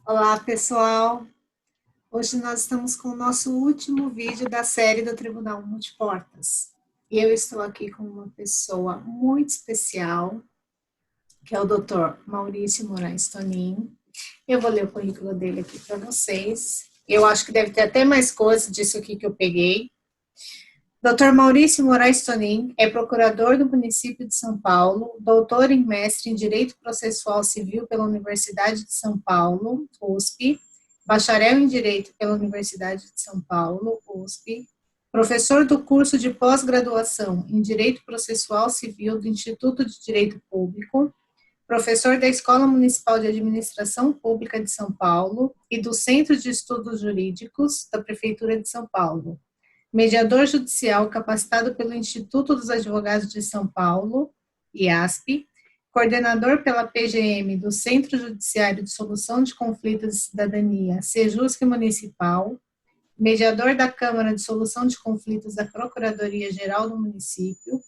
Olá, pessoal. Hoje nós estamos com o nosso último vídeo da série do Tribunal Multiportas. E eu estou aqui com uma pessoa muito especial, que é o Dr. Maurício Moraes Tonin. Eu vou ler o currículo dele aqui para vocês. Eu acho que deve ter até mais coisas disso aqui que eu peguei. Dr. Maurício Moraes Tonin é procurador do município de São Paulo, doutor em mestre em Direito Processual Civil pela Universidade de São Paulo, USP, bacharel em Direito pela Universidade de São Paulo, USP, professor do curso de pós-graduação em Direito Processual Civil do Instituto de Direito Público, professor da Escola Municipal de Administração Pública de São Paulo e do Centro de Estudos Jurídicos da Prefeitura de São Paulo, mediador judicial capacitado pelo Instituto dos Advogados de São Paulo, IASP, coordenador pela PGM do Centro Judiciário de Solução de Conflitos de Cidadania, Sejusc Municipal, mediador da Câmara de Solução de Conflitos da Procuradoria-Geral do Município,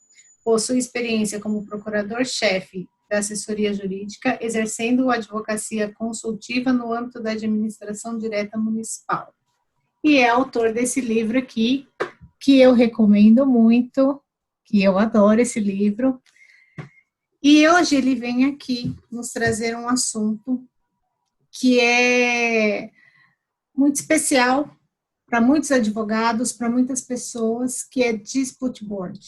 possui experiência como procurador-chefe da assessoria jurídica, exercendo a advocacia consultiva no âmbito da administração direta municipal. E é autor desse livro aqui, que eu recomendo muito, que eu adoro esse livro. E hoje ele vem aqui nos trazer um assunto que é muito especial para muitos advogados, para muitas pessoas, que é Dispute Board.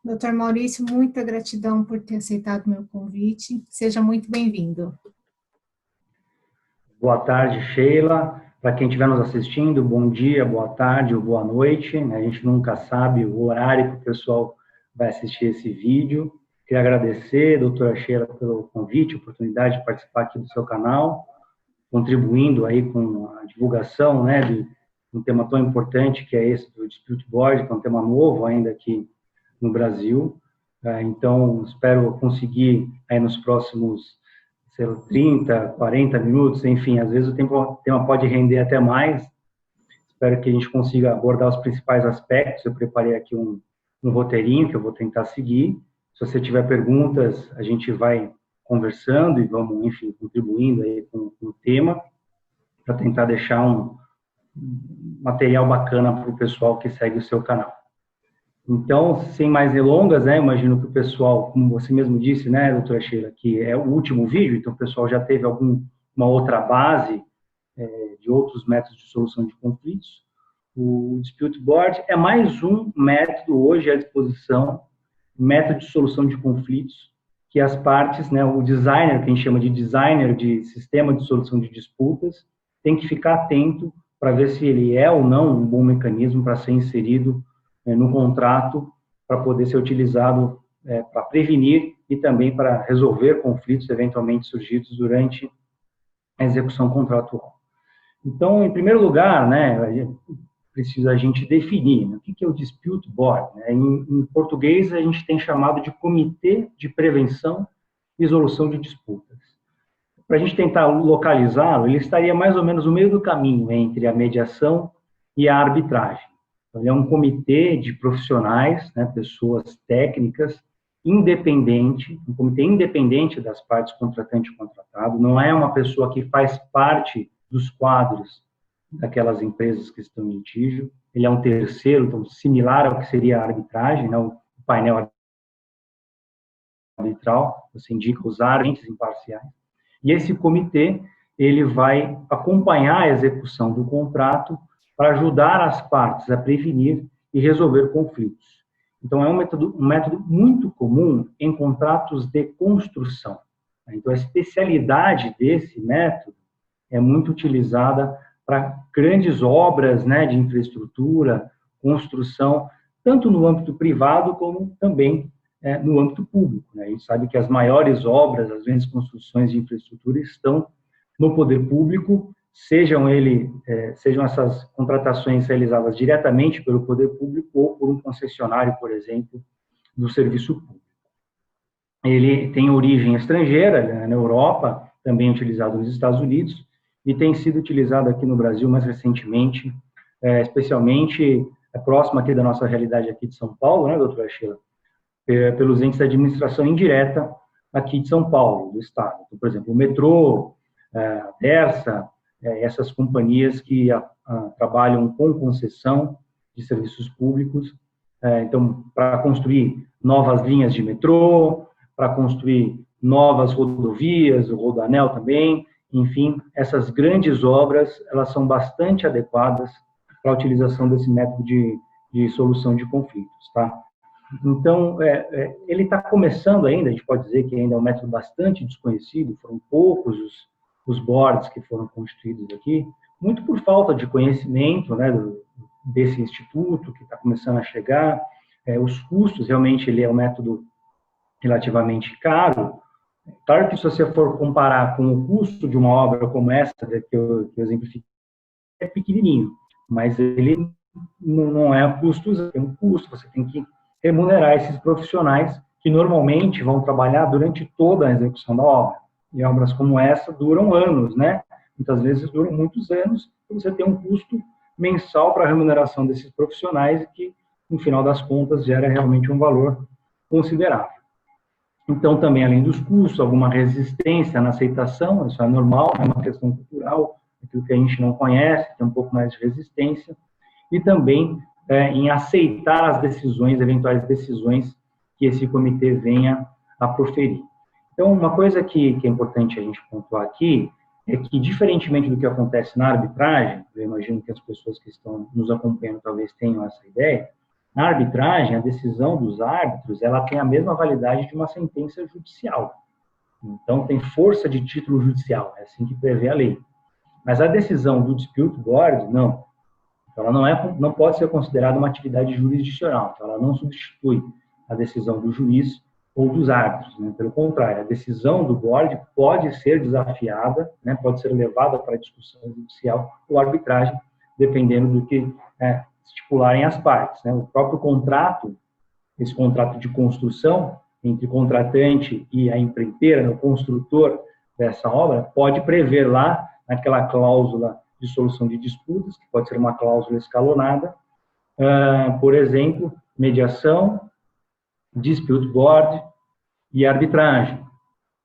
Dr. Maurício, muita gratidão por ter aceitado meu convite. Seja muito bem-vindo. Boa tarde, Sheila. Para quem estiver nos assistindo, bom dia, boa tarde ou boa noite. A gente nunca sabe o horário que o pessoal vai assistir esse vídeo. Queria agradecer, doutora Sheila, pelo convite, oportunidade de participar aqui do seu canal, contribuindo aí com a divulgação, de um tema tão importante que é esse do Dispute Board, que é um tema novo ainda aqui no Brasil. Então, espero conseguir aí nos próximos 30, 40 minutos, enfim, às vezes o tema pode render até mais. Espero que a gente consiga abordar os principais aspectos. Eu preparei aqui um roteirinho que eu vou tentar seguir. Se você tiver perguntas, a gente vai conversando e vamos, enfim, contribuindo aí com o tema, para tentar deixar um material bacana para o pessoal que segue o seu canal. Então, sem mais delongas, imagino que o pessoal, como você mesmo disse, doutora Sheila, que é o último vídeo, então o pessoal já teve uma outra base de outros métodos de solução de conflitos. O Dispute Board é mais um método hoje à disposição, método de solução de conflitos, que as partes, o designer, que a gente chama de designer de sistema de solução de disputas, tem que ficar atento para ver se ele é ou não um bom mecanismo para ser inserido no contrato, para poder ser utilizado para prevenir e também para resolver conflitos eventualmente surgidos durante a execução contratual. Então, em primeiro lugar, precisa a gente definir o que é o Dispute Board. Em português, a gente tem chamado de Comitê de Prevenção e Resolução de Disputas. Para a gente tentar localizá-lo, ele estaria mais ou menos no meio do caminho entre a mediação e a arbitragem. Ele é um comitê de profissionais, pessoas técnicas, independente, um comitê independente das partes contratante e contratado, não é uma pessoa que faz parte dos quadros daquelas empresas que estão em litígio, ele é um terceiro, então, similar ao que seria a arbitragem, o painel arbitral, você indica os agentes imparciais, e esse comitê, ele vai acompanhar a execução do contrato para ajudar as partes a prevenir e resolver conflitos. Então, é um método muito comum em contratos de construção. Então, a especialidade desse método é muito utilizada para grandes obras de infraestrutura, construção, tanto no âmbito privado como também no âmbito público. A gente sabe que as maiores obras, as grandes construções de infraestrutura estão no poder público, sejam essas contratações realizadas diretamente pelo poder público ou por um concessionário, por exemplo, do serviço público. Ele tem origem estrangeira, na Europa, também utilizado nos Estados Unidos, e tem sido utilizado aqui no Brasil mais recentemente, especialmente próximo aqui da nossa realidade aqui de São Paulo, doutora Sheila, pelos entes da administração indireta aqui de São Paulo, do Estado. Então, por exemplo, o metrô, a Dersa, essas companhias que trabalham com concessão de serviços públicos, então, para construir novas linhas de metrô, para construir novas rodovias, o Rodoanel também, enfim, essas grandes obras, elas são bastante adequadas para a utilização desse método de solução de conflitos, tá? Então, ele está começando ainda, a gente pode dizer que ainda é um método bastante desconhecido, foram poucos os boards que foram constituídos aqui, muito por falta de conhecimento, né, desse instituto que está começando a chegar, os custos, realmente, ele é um método relativamente caro. Claro que se você for comparar com o custo de uma obra como essa que eu exemplifiquei, é pequenininho, mas ele não é custo, é um custo, você tem que remunerar esses profissionais que normalmente vão trabalhar durante toda a execução da obra. E obras como essa duram anos, né? Muitas vezes duram muitos anos, e você tem um custo mensal para a remuneração desses profissionais que, no final das contas, gera realmente um valor considerável. Então, também, além dos custos, alguma resistência na aceitação, isso é normal, é uma questão cultural, aquilo que a gente não conhece, tem um pouco mais de resistência, e também em aceitar as decisões, eventuais decisões que esse comitê venha a proferir. Então, uma coisa que é importante a gente pontuar aqui é que, diferentemente do que acontece na arbitragem, eu imagino que as pessoas que estão nos acompanhando talvez tenham essa ideia, na arbitragem, a decisão dos árbitros, ela tem a mesma validade de uma sentença judicial. Então, tem força de título judicial, é assim que prevê a lei. Mas a decisão do dispute board, não. Ela não pode ser considerada uma atividade jurisdicional, então ela não substitui a decisão do juiz ou dos árbitros, né? Pelo contrário, a decisão do board pode ser desafiada, né? Pode ser levada para a discussão judicial ou arbitragem, dependendo do que estipularem as partes, né? O próprio contrato, esse contrato de construção entre o contratante e a empreiteira, né? O construtor dessa obra, pode prever lá, naquela cláusula de solução de disputas, que pode ser uma cláusula escalonada, por exemplo, mediação, dispute board e arbitragem.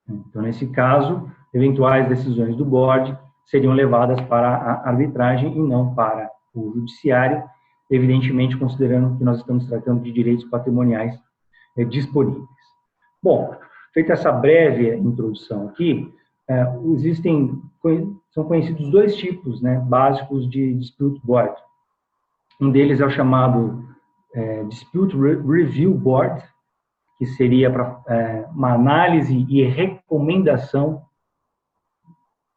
Então, nesse caso, eventuais decisões do board seriam levadas para a arbitragem e não para o judiciário, evidentemente considerando que nós estamos tratando de direitos patrimoniais disponíveis. Bom, feita essa breve introdução aqui, são conhecidos dois tipos, né, básicos de dispute board. Um deles é o chamado Dispute Review Board, que seria para uma análise e recomendação.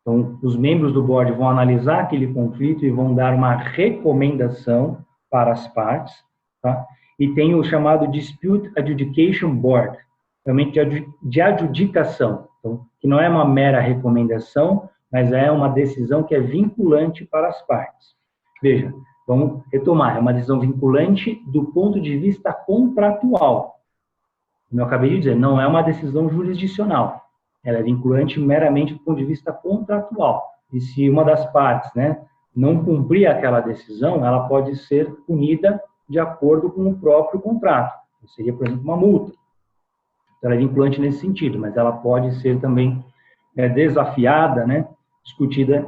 Então, os membros do board vão analisar aquele conflito e vão dar uma recomendação para as partes, tá? E tem o chamado Dispute Adjudication Board, realmente de adjudicação, então, que não é uma mera recomendação, mas é uma decisão que é vinculante para as partes. Veja, vamos retomar, é uma decisão vinculante do ponto de vista contratual. Como eu acabei de dizer, não é uma decisão jurisdicional, ela é vinculante meramente do ponto de vista contratual. E se uma das partes, né, não cumprir aquela decisão, ela pode ser punida de acordo com o próprio contrato. Seria, por exemplo, uma multa. Ela é vinculante nesse sentido, mas ela pode ser também desafiada, né, discutida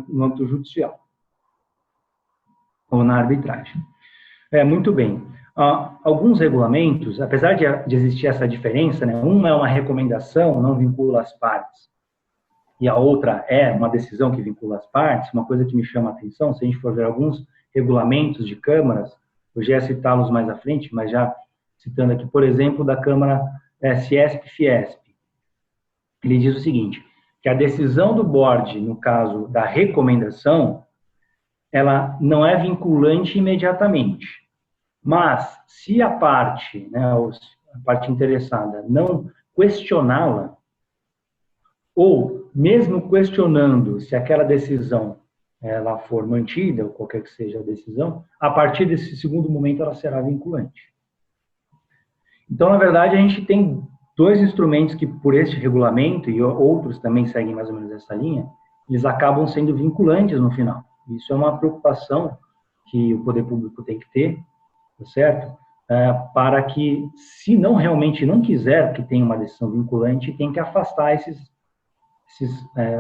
no âmbito judicial ou na arbitragem. Muito bem. Alguns regulamentos, apesar de existir essa diferença, né, uma é uma recomendação, não vincula as partes, e a outra é uma decisão que vincula as partes, uma coisa que me chama a atenção, se a gente for ver alguns regulamentos de câmaras, eu já ia citá-los mais à frente, mas já citando aqui, por exemplo, da Câmara CIESP-FIESP, ele diz o seguinte, que a decisão do board, no caso da recomendação, ela não é vinculante imediatamente, mas se a parte, né, a parte interessada não questioná-la, ou mesmo questionando se aquela decisão ela for mantida, ou qualquer que seja a decisão, a partir desse segundo momento ela será vinculante. Então, na verdade, a gente tem dois instrumentos que, por este regulamento, e outros também seguem mais ou menos essa linha, eles acabam sendo vinculantes no final. Isso é uma preocupação que o poder público tem que ter, tá certo? Para que, se não realmente não quiser que tenha uma decisão vinculante, tem que afastar esses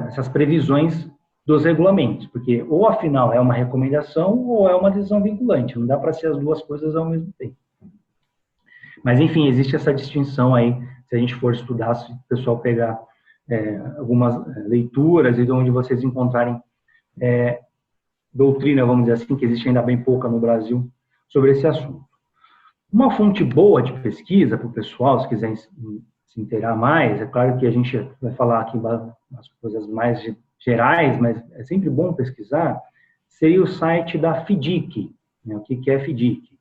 essas previsões dos regulamentos, porque ou afinal é uma recomendação ou é uma decisão vinculante, não dá para ser as duas coisas ao mesmo tempo. Mas, enfim, existe essa distinção aí, se a gente for estudar, se o pessoal pegar algumas leituras e de onde vocês encontrarem doutrina, vamos dizer assim, que existe ainda bem pouca no Brasil, sobre esse assunto. Uma fonte boa de pesquisa para o pessoal, se quiserem se inteirar mais, é claro que a gente vai falar aqui umas coisas mais gerais, mas é sempre bom pesquisar, seria o site da FIDIC. Né? O que é a FIDIC?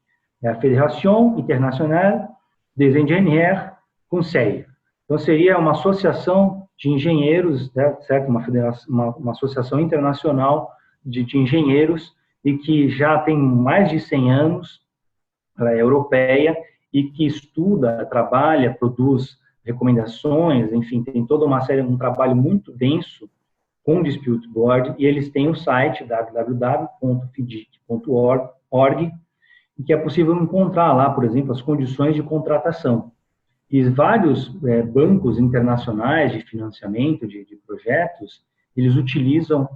É a Fédération Internationale des Ingénieurs Conseil. Então, seria uma associação de engenheiros, né, certo? Uma associação internacional de engenheiros e que já tem mais de 100 anos, ela é europeia, e que estuda, trabalha, produz recomendações, enfim, tem toda uma série, um trabalho muito denso com o Dispute Board, e eles têm o site www.fidic.org, em que é possível encontrar lá, por exemplo, as condições de contratação. E vários bancos internacionais de financiamento de projetos, eles utilizam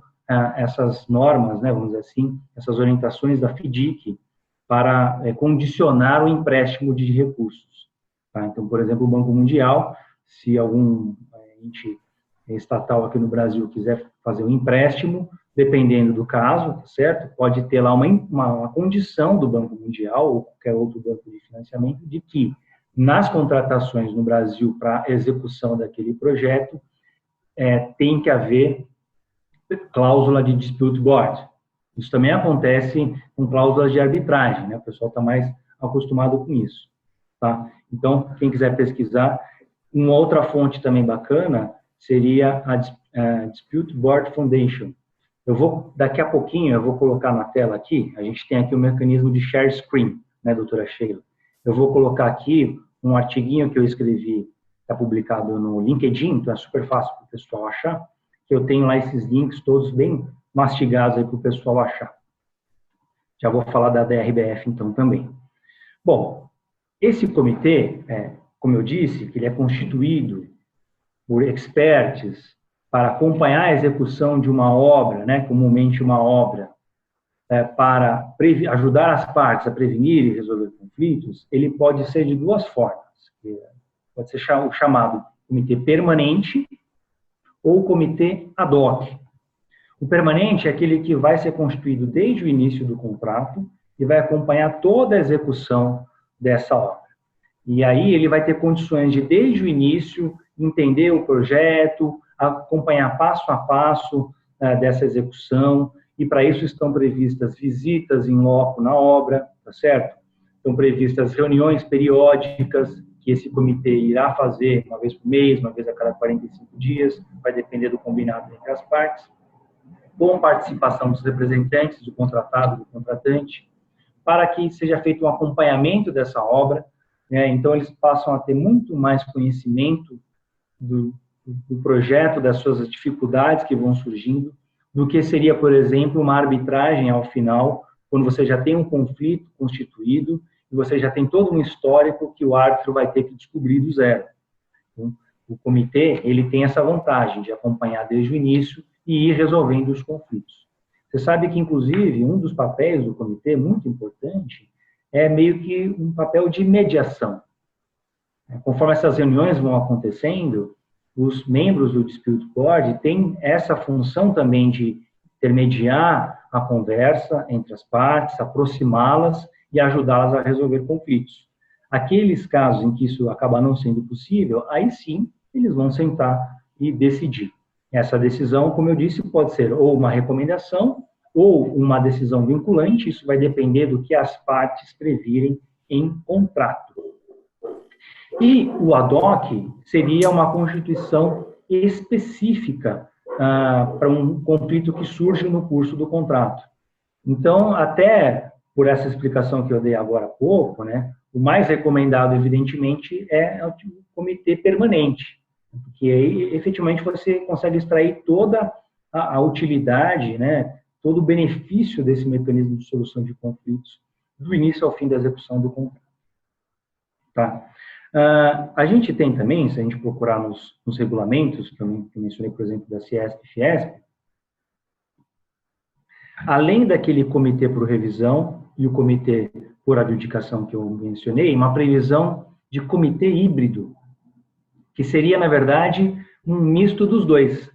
essas normas, né, vamos dizer assim, essas orientações da FIDIC para condicionar o empréstimo de recursos. Tá? Então, por exemplo, o Banco Mundial, se algum ente estatal aqui no Brasil quiser fazer um empréstimo, dependendo do caso, certo? Pode ter lá uma condição do Banco Mundial ou qualquer outro banco de financiamento de que, nas contratações no Brasil para execução daquele projeto, tem que haver cláusula de dispute board. Isso também acontece com cláusulas de arbitragem, né? O pessoal está mais acostumado com isso, tá? Então, quem quiser pesquisar, uma outra fonte também bacana seria a Dispute Board Foundation. Daqui a pouquinho, eu vou colocar na tela aqui, a gente tem aqui o mecanismo de share screen, né, doutora Sheila? Eu vou colocar aqui um artiguinho que eu escrevi, está publicado no LinkedIn, então é super fácil para o pessoal achar, que eu tenho lá esses links todos bem mastigados aí para o pessoal achar. Já vou falar da DRBF, então, também. Bom, esse comitê, como eu disse, que ele é constituído por experts para acompanhar a execução de uma obra, né, comumente uma obra, para ajudar as partes a prevenir e resolver conflitos, ele pode ser de duas formas. Pode ser o chamado comitê permanente ou comitê ad hoc. O permanente é aquele que vai ser constituído desde o início do contrato e vai acompanhar toda a execução dessa obra. E aí ele vai ter condições de, desde o início, entender o projeto, acompanhar passo a passo dessa execução, e para isso estão previstas visitas em loco na obra, tá certo? Estão previstas reuniões periódicas que esse comitê irá fazer uma vez por mês, uma vez a cada 45 dias, vai depender do combinado entre as partes, com participação dos representantes, do contratado, do contratante, para que seja feito um acompanhamento dessa obra, né? Então eles passam a ter muito mais conhecimento do projeto, das suas dificuldades que vão surgindo, do que seria, por exemplo, uma arbitragem ao final, quando você já tem um conflito constituído e você já tem todo um histórico que o árbitro vai ter que descobrir do zero. Então, o comitê, ele tem essa vantagem de acompanhar desde o início e ir resolvendo os conflitos. Você sabe que, inclusive, um dos papéis do comitê, muito importante, é meio que um papel de mediação. Conforme essas reuniões vão acontecendo, os membros do Dispute Board têm essa função também de intermediar a conversa entre as partes, aproximá-las e ajudá-las a resolver conflitos. Aqueles casos em que isso acaba não sendo possível, aí sim, eles vão sentar e decidir. Essa decisão, como eu disse, pode ser ou uma recomendação ou uma decisão vinculante, isso vai depender do que as partes previrem em contrato. E o ad hoc seria uma constituição específica para um conflito que surge no curso do contrato. Então, até por essa explicação que eu dei agora há pouco, né, o mais recomendado, evidentemente, é o comitê permanente, porque aí, efetivamente, você consegue extrair toda a utilidade, né, todo o benefício desse mecanismo de solução de conflitos, do início ao fim da execução do contrato. Tá? A gente tem também, se a gente procurar nos regulamentos, que eu mencionei, por exemplo, da Ciesp e Fiesp, além daquele comitê por revisão e o comitê por adjudicação que eu mencionei, uma previsão de comitê híbrido, que seria, na verdade, um misto dos dois,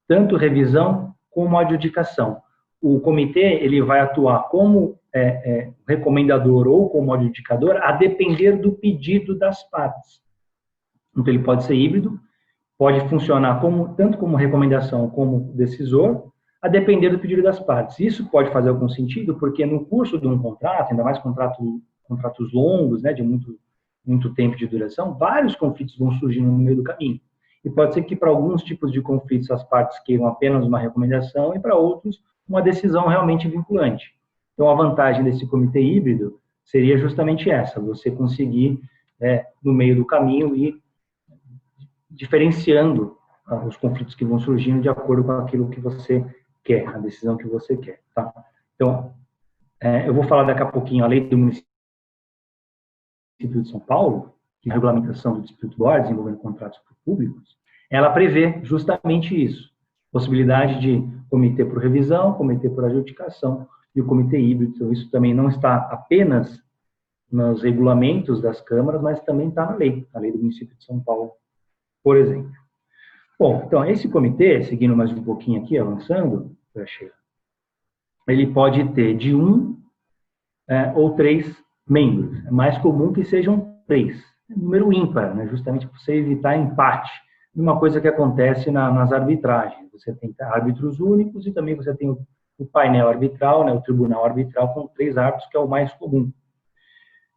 tanto revisão como adjudicação. O comitê ele vai atuar como recomendador ou como adjudicador, a depender do pedido das partes. Então, ele pode ser híbrido, pode funcionar tanto como recomendação como decisor, a depender do pedido das partes. Isso pode fazer algum sentido, porque no curso de um contrato, ainda mais contratos longos, né, de muito tempo de duração, vários conflitos vão surgindo no meio do caminho. E pode ser que para alguns tipos de conflitos as partes queiram apenas uma recomendação e para outros uma decisão realmente vinculante. Então, a vantagem desse comitê híbrido seria justamente essa, você conseguir, no meio do caminho, ir diferenciando os conflitos que vão surgindo de acordo com aquilo que você quer, a decisão que você quer. Tá? Então, eu vou falar daqui a pouquinho a lei do município de São Paulo, que é a regulamentação do Dispute Board, envolvendo contratos públicos, ela prevê justamente isso, possibilidade de comitê por revisão, comitê por adjudicação e o comitê híbrido. Então, isso também não está apenas nos regulamentos das câmaras, mas também está na lei do município de São Paulo, por exemplo. Bom, então, esse comitê, seguindo mais um pouquinho aqui, avançando, ele pode ter de 1 ou 3 membros. É mais comum que sejam 3. Número ímpar, né? Justamente para você evitar empate. Uma coisa que acontece nas arbitragens. Você tem árbitros únicos e também você tem o painel arbitral, né? O tribunal arbitral com 3 árbitros, que é o mais comum.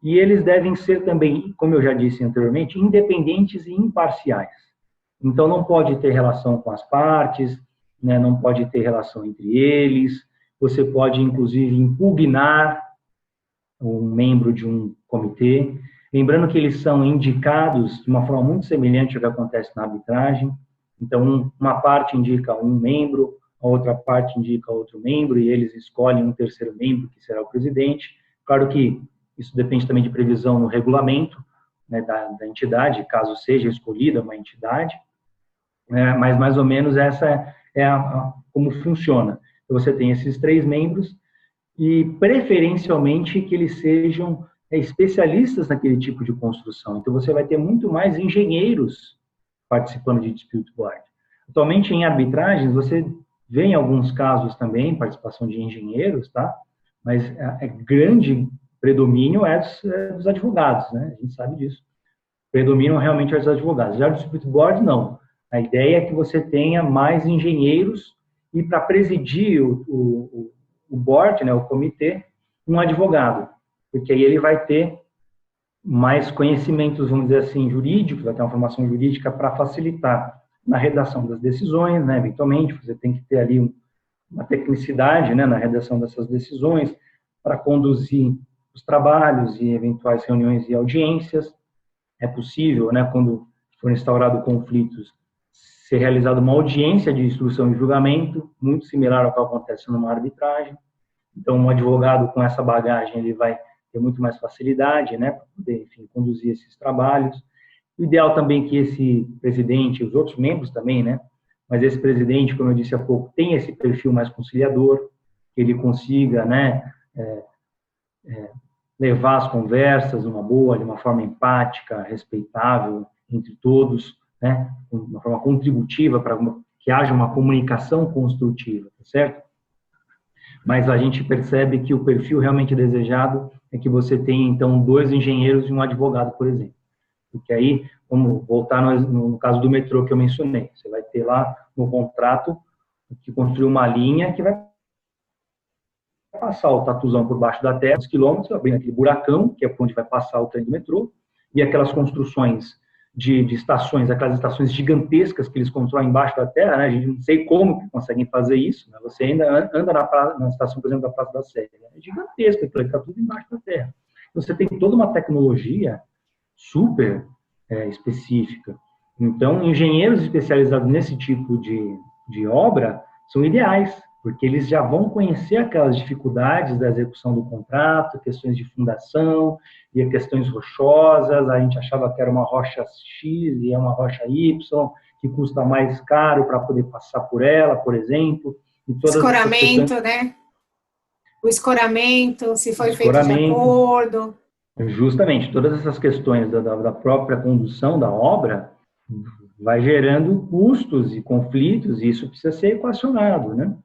E eles devem ser também, como eu já disse anteriormente, independentes e imparciais. Então, não pode ter relação com as partes, né? Não pode ter relação entre eles. Você pode, inclusive, impugnar um membro de um comitê. Lembrando que eles são indicados de uma forma muito semelhante ao que acontece na arbitragem. Então, uma parte indica um membro, a outra parte indica outro membro, e eles escolhem um terceiro membro, que será o presidente. Claro que isso depende também de previsão no regulamento, né, da entidade, caso seja escolhida uma entidade, mas mais ou menos essa é como funciona. Então, você tem esses 3 membros, e preferencialmente que eles sejam especialistas naquele tipo de construção. Então, você vai ter muito mais engenheiros participando de dispute board. Atualmente, em arbitragens, você vê em alguns casos também participação de engenheiros, tá? Mas grande predomínio dos advogados, né? A gente sabe disso. Predominam realmente os advogados. Já no dispute board, não. A ideia é que você tenha mais engenheiros e para presidir o board, né, o comitê, um advogado, porque aí ele vai ter mais conhecimentos, vamos dizer assim, jurídicos, vai ter uma formação jurídica para facilitar na redação das decisões, né, eventualmente, você tem que ter ali uma tecnicidade, né, na redação dessas decisões, para conduzir os trabalhos e eventuais reuniões e audiências. É possível, né, quando for instaurado conflitos, ser realizada uma audiência de instrução e julgamento, muito similar ao que acontece numa arbitragem. Então, um advogado com essa bagagem, ele vai ter muito mais facilidade, né, para poder, enfim, conduzir esses trabalhos. O ideal também é que esse presidente, os outros membros também, né, mas esse presidente, como eu disse há pouco, tem esse perfil mais conciliador, que ele consiga, né, levar as conversas numa boa, de uma forma empática, respeitável entre todos, né, de uma forma contributiva para que haja uma comunicação construtiva, tá certo? Mas a gente percebe que o perfil realmente desejado é que você tenha, então, 2 engenheiros e um advogado, por exemplo. Porque aí, vamos voltar no caso do metrô que eu mencionei, você vai ter lá no contrato que construir uma linha que vai passar o tatuzão por baixo da terra, uns quilômetros, abrindo aquele buracão, que é onde vai passar o trem do metrô, e aquelas construções de estações, aquelas estações gigantescas que eles constroem embaixo da terra, né? A gente não sei como que conseguem fazer isso, né? Você ainda anda na estação, por exemplo, da Praça da Sé, é gigantesca, aquilo está tudo embaixo da terra. Você tem toda uma tecnologia super específica. Então, engenheiros especializados nesse tipo de obra são ideais, porque eles já vão conhecer aquelas dificuldades da execução do contrato, questões de fundação e questões rochosas. A gente achava que era uma rocha X e é uma rocha Y, que custa mais caro para poder passar por ela, por exemplo. E todas essas questões... Escoramento, né? O escoramento, se foi feito de Escoramento, acordo. justamente, todas essas questões da própria condução da obra vai gerando custos e conflitos, e isso precisa ser equacionado, né?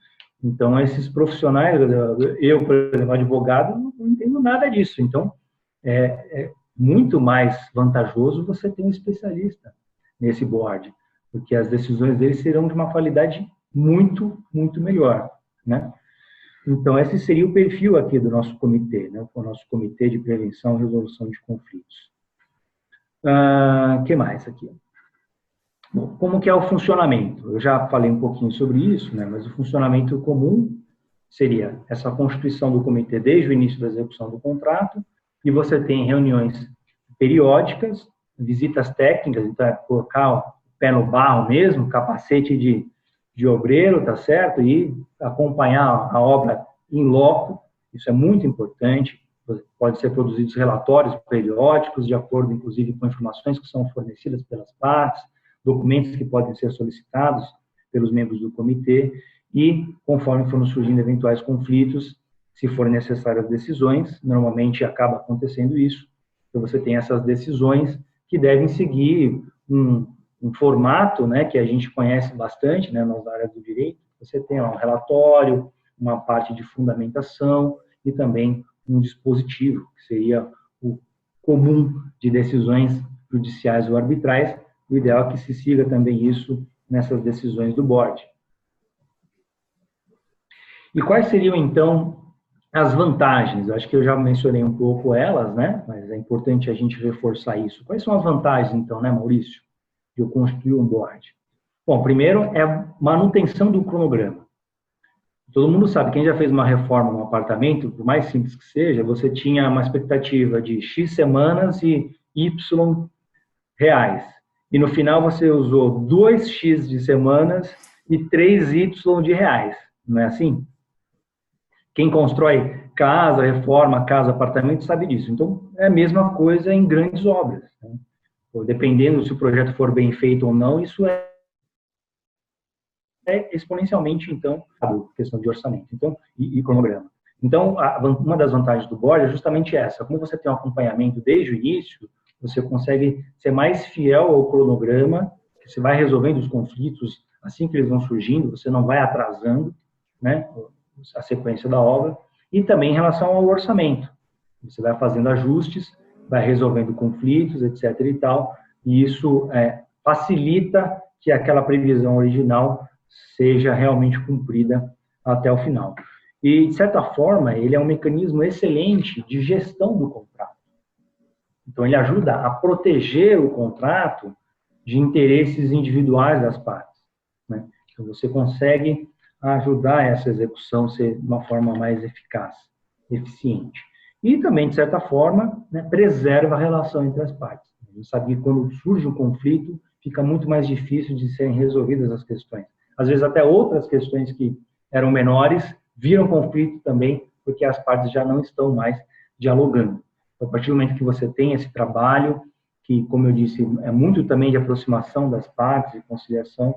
Então, esses profissionais, eu, por exemplo, advogado, não entendo nada disso. Então, é muito mais vantajoso você ter um especialista nesse board, porque as decisões deles serão de uma qualidade muito, muito melhor, né? Então, esse seria o perfil aqui do nosso comitê, né? O nosso Comitê de Prevenção e Resolução de Conflitos. Que mais aqui? Bom, como que é o funcionamento? Eu já falei um pouquinho sobre isso, né? Mas o funcionamento comum seria essa constituição do comitê desde o início da execução do contrato, e você tem reuniões periódicas, visitas técnicas, então é colocar o pé no barro mesmo, capacete de obreiro, tá certo? E acompanhar a obra em loco, isso é muito importante. Pode ser produzidos relatórios periódicos, de acordo, inclusive, com informações que são fornecidas pelas partes, documentos que podem ser solicitados pelos membros do comitê, e, conforme foram surgindo eventuais conflitos, se forem necessárias decisões, normalmente acaba acontecendo isso, então você tem essas decisões que devem seguir um formato, né, que a gente conhece bastante, né, nas áreas do direito. Você tem um relatório, uma parte de fundamentação e também um dispositivo, que seria o comum de decisões judiciais ou arbitrais. O ideal é que se siga também isso nessas decisões do board. E quais seriam, então, as vantagens? Eu acho que eu já mencionei um pouco elas, né? Mas é importante a gente reforçar isso. Quais são as vantagens, então, né, Maurício, de eu construir um board? Bom, primeiro é a manutenção do cronograma. Todo mundo sabe, quem já fez uma reforma no apartamento, por mais simples que seja, você tinha uma expectativa de X semanas e Y reais. E no final você usou 2X de semanas e 3Y de reais. Não é assim? Quem constrói casa, reforma, casa, apartamento, sabe disso. Então, é a mesma coisa em grandes obras, né? Dependendo se o projeto for bem feito ou não, isso é exponencialmente, então, a questão de orçamento então, e cronograma. Então, uma das vantagens do board é justamente essa. Como você tem um acompanhamento desde o início, você consegue ser mais fiel ao cronograma, que você vai resolvendo os conflitos assim que eles vão surgindo, você não vai atrasando, né, a sequência da obra, e também em relação ao orçamento. Você vai fazendo ajustes, vai resolvendo conflitos, etc. e tal, e isso facilita que aquela previsão original seja realmente cumprida até o final. E, de certa forma, ele é um mecanismo excelente de gestão do contrato. Então, ele ajuda a proteger o contrato de interesses individuais das partes, né? Então, você consegue ajudar essa execução a ser de uma forma mais eficaz, eficiente. E também, de certa forma, né, preserva a relação entre as partes. A gente sabe que quando surge um conflito, fica muito mais difícil de serem resolvidas as questões. Às vezes, até outras questões que eram menores viram conflito também, porque as partes já não estão mais dialogando. Então, a partir do momento que você tem esse trabalho, que, como eu disse, é muito também de aproximação das partes, de conciliação,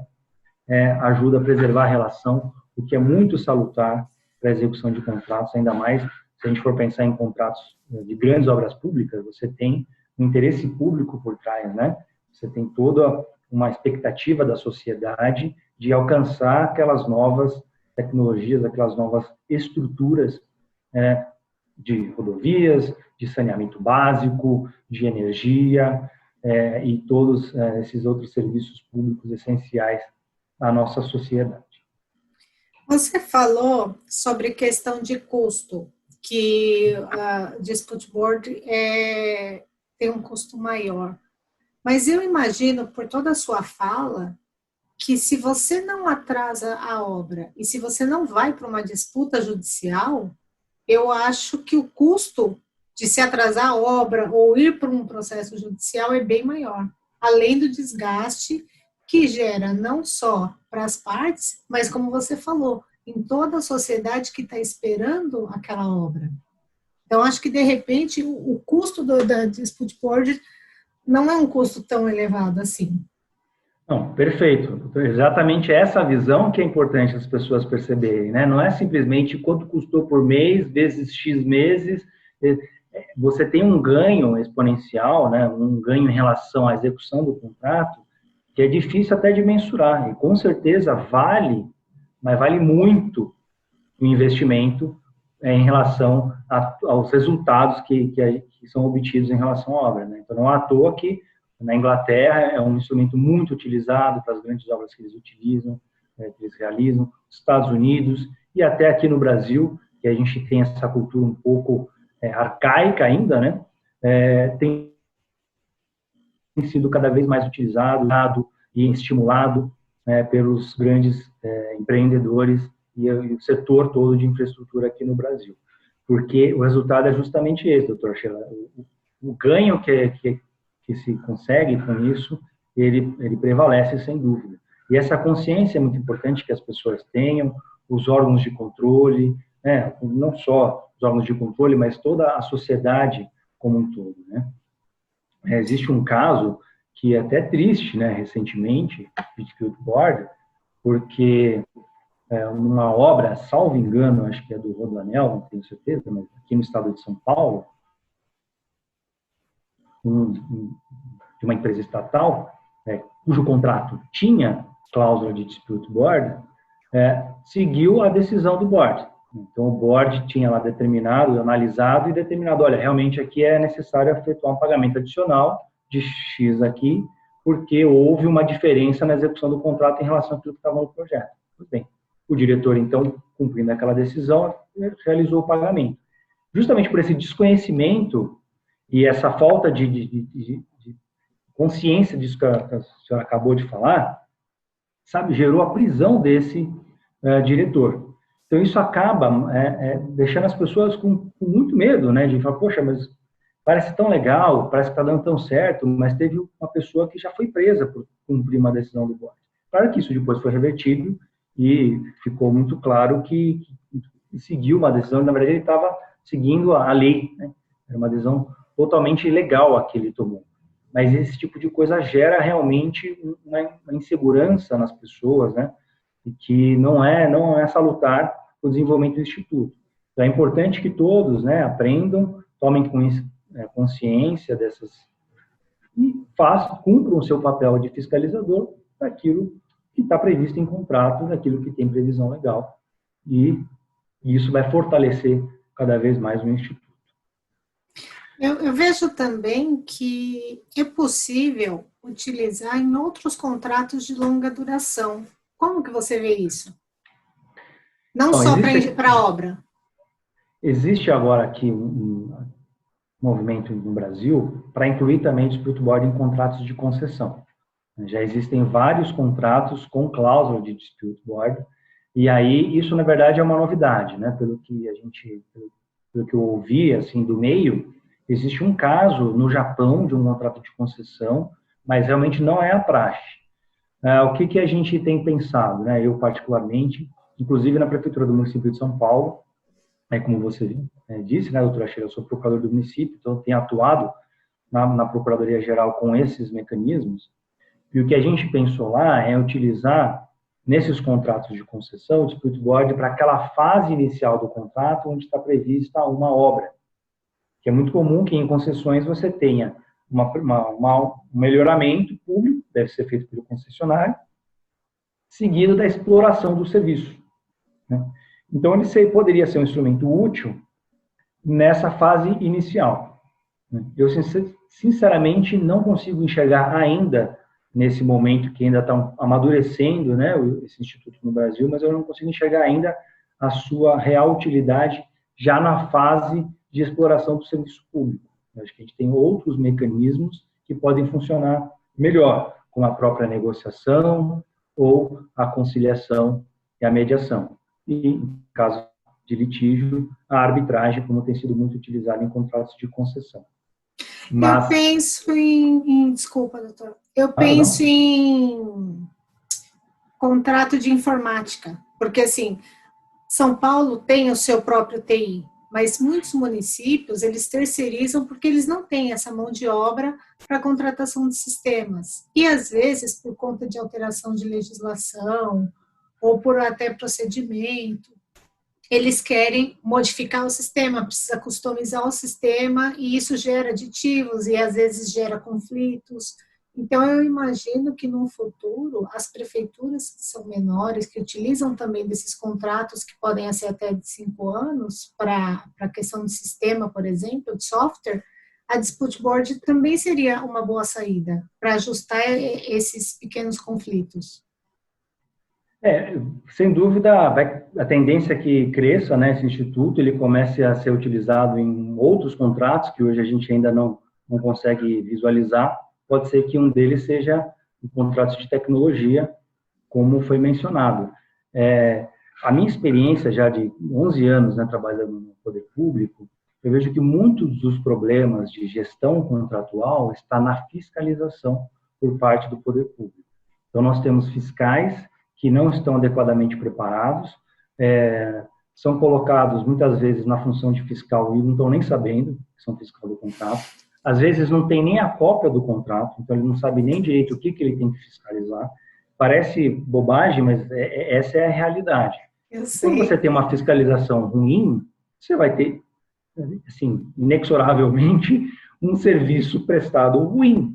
ajuda a preservar a relação, o que é muito salutar para a execução de contratos, ainda mais se a gente for pensar em contratos de grandes obras públicas, você tem um interesse público por trás, né? Você tem toda uma expectativa da sociedade de alcançar aquelas novas tecnologias, aquelas novas estruturas de rodovias, de saneamento básico, de energia e todos esses outros serviços públicos essenciais à nossa sociedade. Você falou sobre questão de custo, que a Dispute Board tem um custo maior. Mas eu imagino, por toda a sua fala, que se você não atrasa a obra e se você não vai para uma disputa judicial, eu acho que o custo de se atrasar a obra ou ir para um processo judicial é bem maior, além do desgaste que gera não só para as partes, mas como você falou, em toda a sociedade que está esperando aquela obra. Então, acho que, de repente, o custo da Dispute Board não é um custo tão elevado assim. Não, perfeito. Exatamente essa visão que é importante as pessoas perceberem, né? Não é simplesmente quanto custou por mês, vezes X meses. Você tem um ganho exponencial, né? Um ganho em relação à execução do contrato, que é difícil até de mensurar. E com certeza vale, mas vale muito o investimento em relação aos resultados que são obtidos em relação à obra, né? Então, não é à toa que na Inglaterra é um instrumento muito utilizado para as grandes obras que eles utilizam, que eles realizam, nos Estados Unidos e até aqui no Brasil, que a gente tem essa cultura um pouco arcaica ainda, né? Tem sido cada vez mais utilizado e estimulado pelos grandes empreendedores e o setor todo de infraestrutura aqui no Brasil. Porque o resultado é justamente esse, doutor Sheila. O ganho que se consegue com isso, ele prevalece sem dúvida. E essa consciência é muito importante que as pessoas tenham, os órgãos de controle, né, não só os órgãos de controle, mas toda a sociedade como um todo, né? Existe um caso que é até triste, né, recentemente, de Dispute Board, porque uma obra, salvo engano, acho que é do Rodoanel, não tenho certeza, mas aqui no estado de São Paulo, de uma empresa estatal, cujo contrato tinha cláusula de dispute board, seguiu a decisão do board. Então, o board tinha lá determinado, analisado e determinado, olha, realmente aqui é necessário efetuar um pagamento adicional de X aqui, porque houve uma diferença na execução do contrato em relação àquilo que estava no projeto. Tudo bem. O diretor, então, cumprindo aquela decisão, realizou o pagamento. Justamente por esse desconhecimento e essa falta de consciência disso que a senhora acabou de falar, sabe, gerou a prisão desse diretor. Então, isso acaba deixando as pessoas com muito medo, né, de falar, poxa, mas parece tão legal, parece que está dando tão certo, mas teve uma pessoa que já foi presa por cumprir uma decisão do board. Claro que isso depois foi revertido e ficou muito claro que seguiu uma decisão, na verdade ele estava seguindo a lei, né? Era uma decisão totalmente ilegal a que ele tomou. Mas esse tipo de coisa gera realmente uma insegurança nas pessoas, né? E que não é salutar o desenvolvimento do Instituto. Então, é importante que todos, né, aprendam, tomem consciência dessas e cumpram o seu papel de fiscalizador daquilo que está previsto em contrato, daquilo que tem previsão legal. E isso vai fortalecer cada vez mais o Instituto. Eu vejo também que é possível utilizar em outros contratos de longa duração. Como que você vê isso? Não só para a obra. Existe agora aqui um movimento no Brasil para incluir também dispute board em contratos de concessão. Já existem vários contratos com cláusula de dispute board, e aí isso, na verdade, é uma novidade, né? Pelo que eu ouvi, assim, do meio, existe um caso no Japão de um contrato de concessão, mas realmente não é a praxe. O que a gente tem pensado, né? Eu, particularmente, inclusive na Prefeitura do município de São Paulo, como você disse, né, doutora Sheila, eu sou procurador do município, então tenho atuado na Procuradoria-Geral com esses mecanismos, e o que a gente pensou lá é utilizar, nesses contratos de concessão, o dispute board para aquela fase inicial do contrato, onde está prevista uma obra, que é muito comum que em concessões você tenha um melhoramento público, deve ser feito pelo concessionário, seguido da exploração do serviço, né? Então, ele poderia ser um instrumento útil nessa fase inicial. Eu, sinceramente, não consigo enxergar ainda, nesse momento que ainda está amadurecendo, né, esse instituto no Brasil, mas eu não consigo enxergar ainda a sua real utilidade já na fase de exploração do serviço público. Eu acho que a gente tem outros mecanismos que podem funcionar melhor, como a própria negociação ou a conciliação e a mediação. E, em caso de litígio, a arbitragem, como tem sido muito utilizada em contratos de concessão. Mas... Eu penso desculpa, doutor, eu penso em contrato de informática, porque, assim, São Paulo tem o seu próprio TI, mas muitos municípios, eles terceirizam porque eles não têm essa mão de obra para contratação de sistemas. E, às vezes, por conta de alteração de legislação ou por até procedimento, eles querem modificar o sistema, precisa customizar o sistema e isso gera aditivos e, às vezes, gera conflitos. Então, eu imagino que no futuro, as prefeituras que são menores, que utilizam também desses contratos, que podem ser até de 5 anos, para a questão de sistema, por exemplo, de software, a Dispute Board também seria uma boa saída para ajustar esses pequenos conflitos. Sem dúvida, a tendência é que cresça, né, esse instituto, ele comece a ser utilizado em outros contratos, que hoje a gente ainda não consegue visualizar. Pode ser que um deles seja um contrato de tecnologia, como foi mencionado. A minha experiência já de 11 anos, né, trabalhando no poder público, eu vejo que muitos dos problemas de gestão contratual está na fiscalização por parte do poder público. Então, nós temos fiscais que não estão adequadamente preparados, são colocados muitas vezes na função de fiscal e não estão nem sabendo que são fiscal do contrato. Às vezes não tem nem a cópia do contrato, então ele não sabe nem direito o que ele tem que fiscalizar. Parece bobagem, mas essa é a realidade. Quando você tem uma fiscalização ruim, você vai ter, assim, inexoravelmente, um serviço prestado ruim,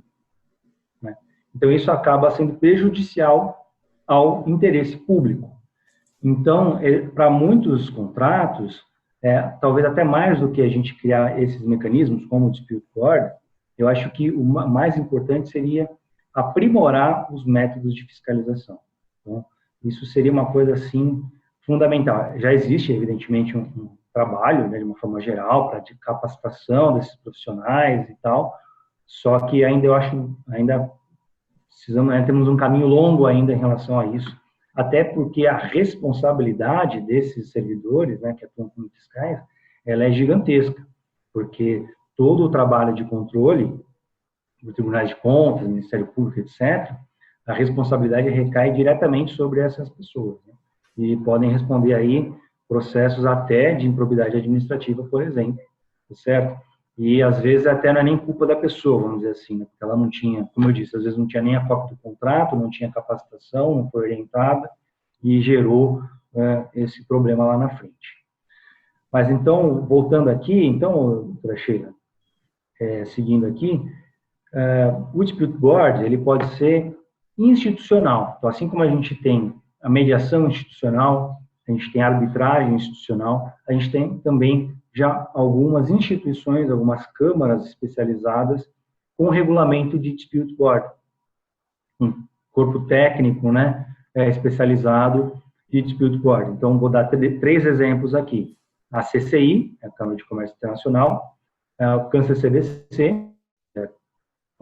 né? Então isso acaba sendo prejudicial ao interesse público. Então, para muitos contratos, talvez até mais do que a gente criar esses mecanismos, como o Dispute Board, eu acho que o mais importante seria aprimorar os métodos de fiscalização. Então, isso seria uma coisa, assim, fundamental. Já existe, evidentemente, um trabalho, né, de uma forma geral, para de capacitação desses profissionais e tal, só que ainda eu acho, temos um caminho longo ainda em relação a isso, até porque a responsabilidade desses servidores, né, que atuam como fiscais, ela é gigantesca, porque todo o trabalho de controle do Tribunal de Contas, Ministério Público, etc., a responsabilidade recai diretamente sobre essas pessoas, né? E podem responder aí processos até de improbidade administrativa, por exemplo, certo? E, às vezes, até não é nem culpa da pessoa, vamos dizer assim, né? Porque ela não tinha, como eu disse, às vezes não tinha nem a cópia do contrato, não tinha capacitação, não foi orientada e gerou esse problema lá na frente. Mas, então, voltando aqui, então, doutora Sheila, seguindo aqui, o Dispute Board, ele pode ser institucional. Então, assim como a gente tem a mediação institucional, a gente tem a arbitragem institucional, a gente tem também já algumas instituições, algumas câmaras especializadas com regulamento de Dispute Board. Um corpo técnico, né, especializado de Dispute Board. Então, vou dar 3 exemplos aqui. A CCI, a Câmara de Comércio Internacional, o CAN-CCBC,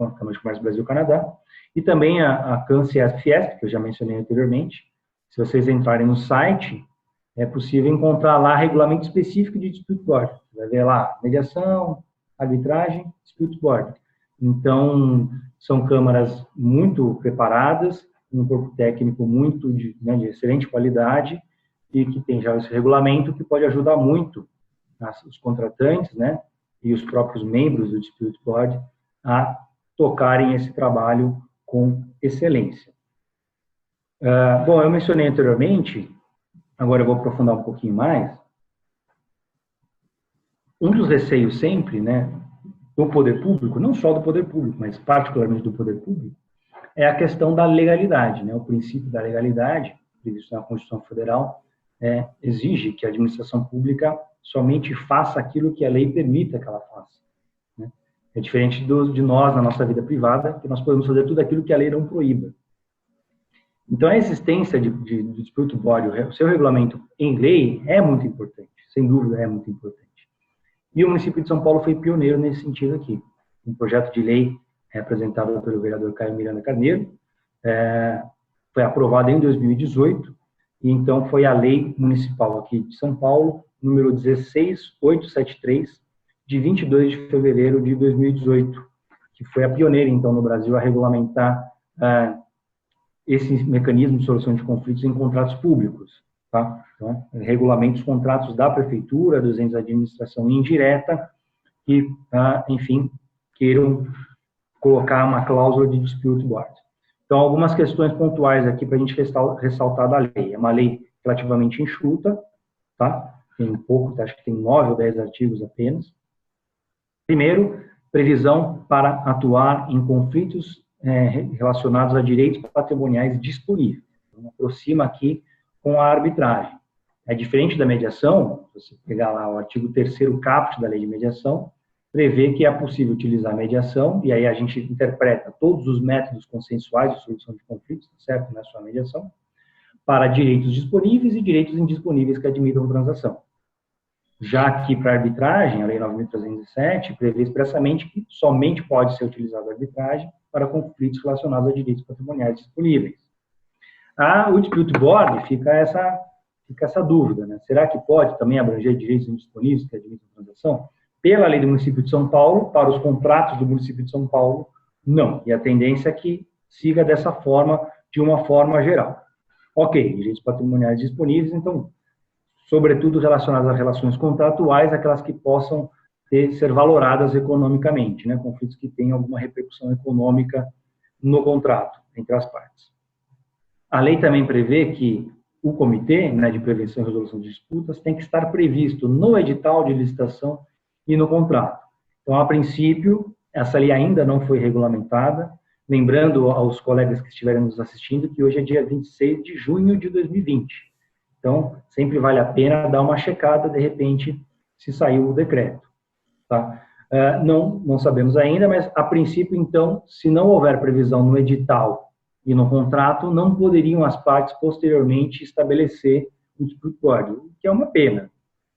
a Câmara de Comércio Brasil-Canadá, e também a CAN-CIESP, que eu já mencionei anteriormente. Se vocês entrarem no site, é possível encontrar lá regulamento específico de Dispute Board. Você vai ver lá, mediação, arbitragem, Dispute Board. Então, são câmaras muito preparadas, um corpo técnico muito de excelente qualidade, e que tem já esse regulamento que pode ajudar muito os contratantes, né, e os próprios membros do Dispute Board a tocarem esse trabalho com excelência. Bom, eu mencionei anteriormente, agora eu vou aprofundar um pouquinho mais. Um dos receios sempre, né, do poder público, não só do poder público, mas particularmente do poder público, é a questão da legalidade, né? O princípio da legalidade, previsto na Constituição Federal, exige que a administração pública somente faça aquilo que a lei permita que ela faça, né? É diferente de nós, na nossa vida privada, que nós podemos fazer tudo aquilo que a lei não proíba. Então, a existência do Dispute Board, o seu regulamento em lei, é muito importante, sem dúvida é muito importante. E o município de São Paulo foi pioneiro nesse sentido aqui. Um projeto de lei apresentado pelo vereador Caio Miranda Carneiro, foi aprovado em 2018, e então foi a lei municipal aqui de São Paulo, número 16873, de 22 de fevereiro de 2018, que foi a pioneira, então, no Brasil, a regulamentar esse mecanismo de solução de conflitos em contratos públicos. tá? Então, regulamenta os contratos da prefeitura, dos entes de administração indireta, que, enfim, queiram colocar uma cláusula de dispute board. Então, algumas questões pontuais aqui para a gente ressaltar da lei. É uma lei relativamente enxuta, tá? Tem pouco, acho que tem 9 ou 10 artigos apenas. Primeiro, previsão para atuar em conflitos relacionados a direitos patrimoniais disponíveis. Então, aproxima aqui com a arbitragem. É diferente da mediação, se você pegar lá o artigo 3º caput da lei de mediação, prevê que é possível utilizar a mediação, e aí a gente interpreta todos os métodos consensuais de solução de conflitos, certo? Não é só a mediação, para direitos disponíveis e direitos indisponíveis que admitam transação. Já aqui para arbitragem, a Lei 9.307 prevê expressamente que somente pode ser utilizada a arbitragem para conflitos relacionados a direitos patrimoniais disponíveis. O dispute board fica essa dúvida, né? Será que pode também abranger direitos indisponíveis que admitem transação? Pela lei do município de São Paulo, para os contratos do município de São Paulo, não. E a tendência é que siga dessa forma, de uma forma geral. Ok, direitos patrimoniais disponíveis, então, sobretudo relacionadas a relações contratuais, aquelas que possam ser valoradas economicamente, né? Conflitos que tenham alguma repercussão econômica no contrato, entre as partes. A lei também prevê que o comitê, né, de prevenção e resolução de disputas tem que estar previsto no edital de licitação e no contrato. Então, a princípio, essa lei ainda não foi regulamentada, lembrando aos colegas que estiverem nos assistindo que hoje é dia 26 de junho de 2020. Então, sempre vale a pena dar uma checada, de repente, se saiu o decreto. Tá? Não sabemos ainda, mas, a princípio, então, se não houver previsão no edital e no contrato, não poderiam as partes, posteriormente, estabelecer o dispute board, o que é uma pena,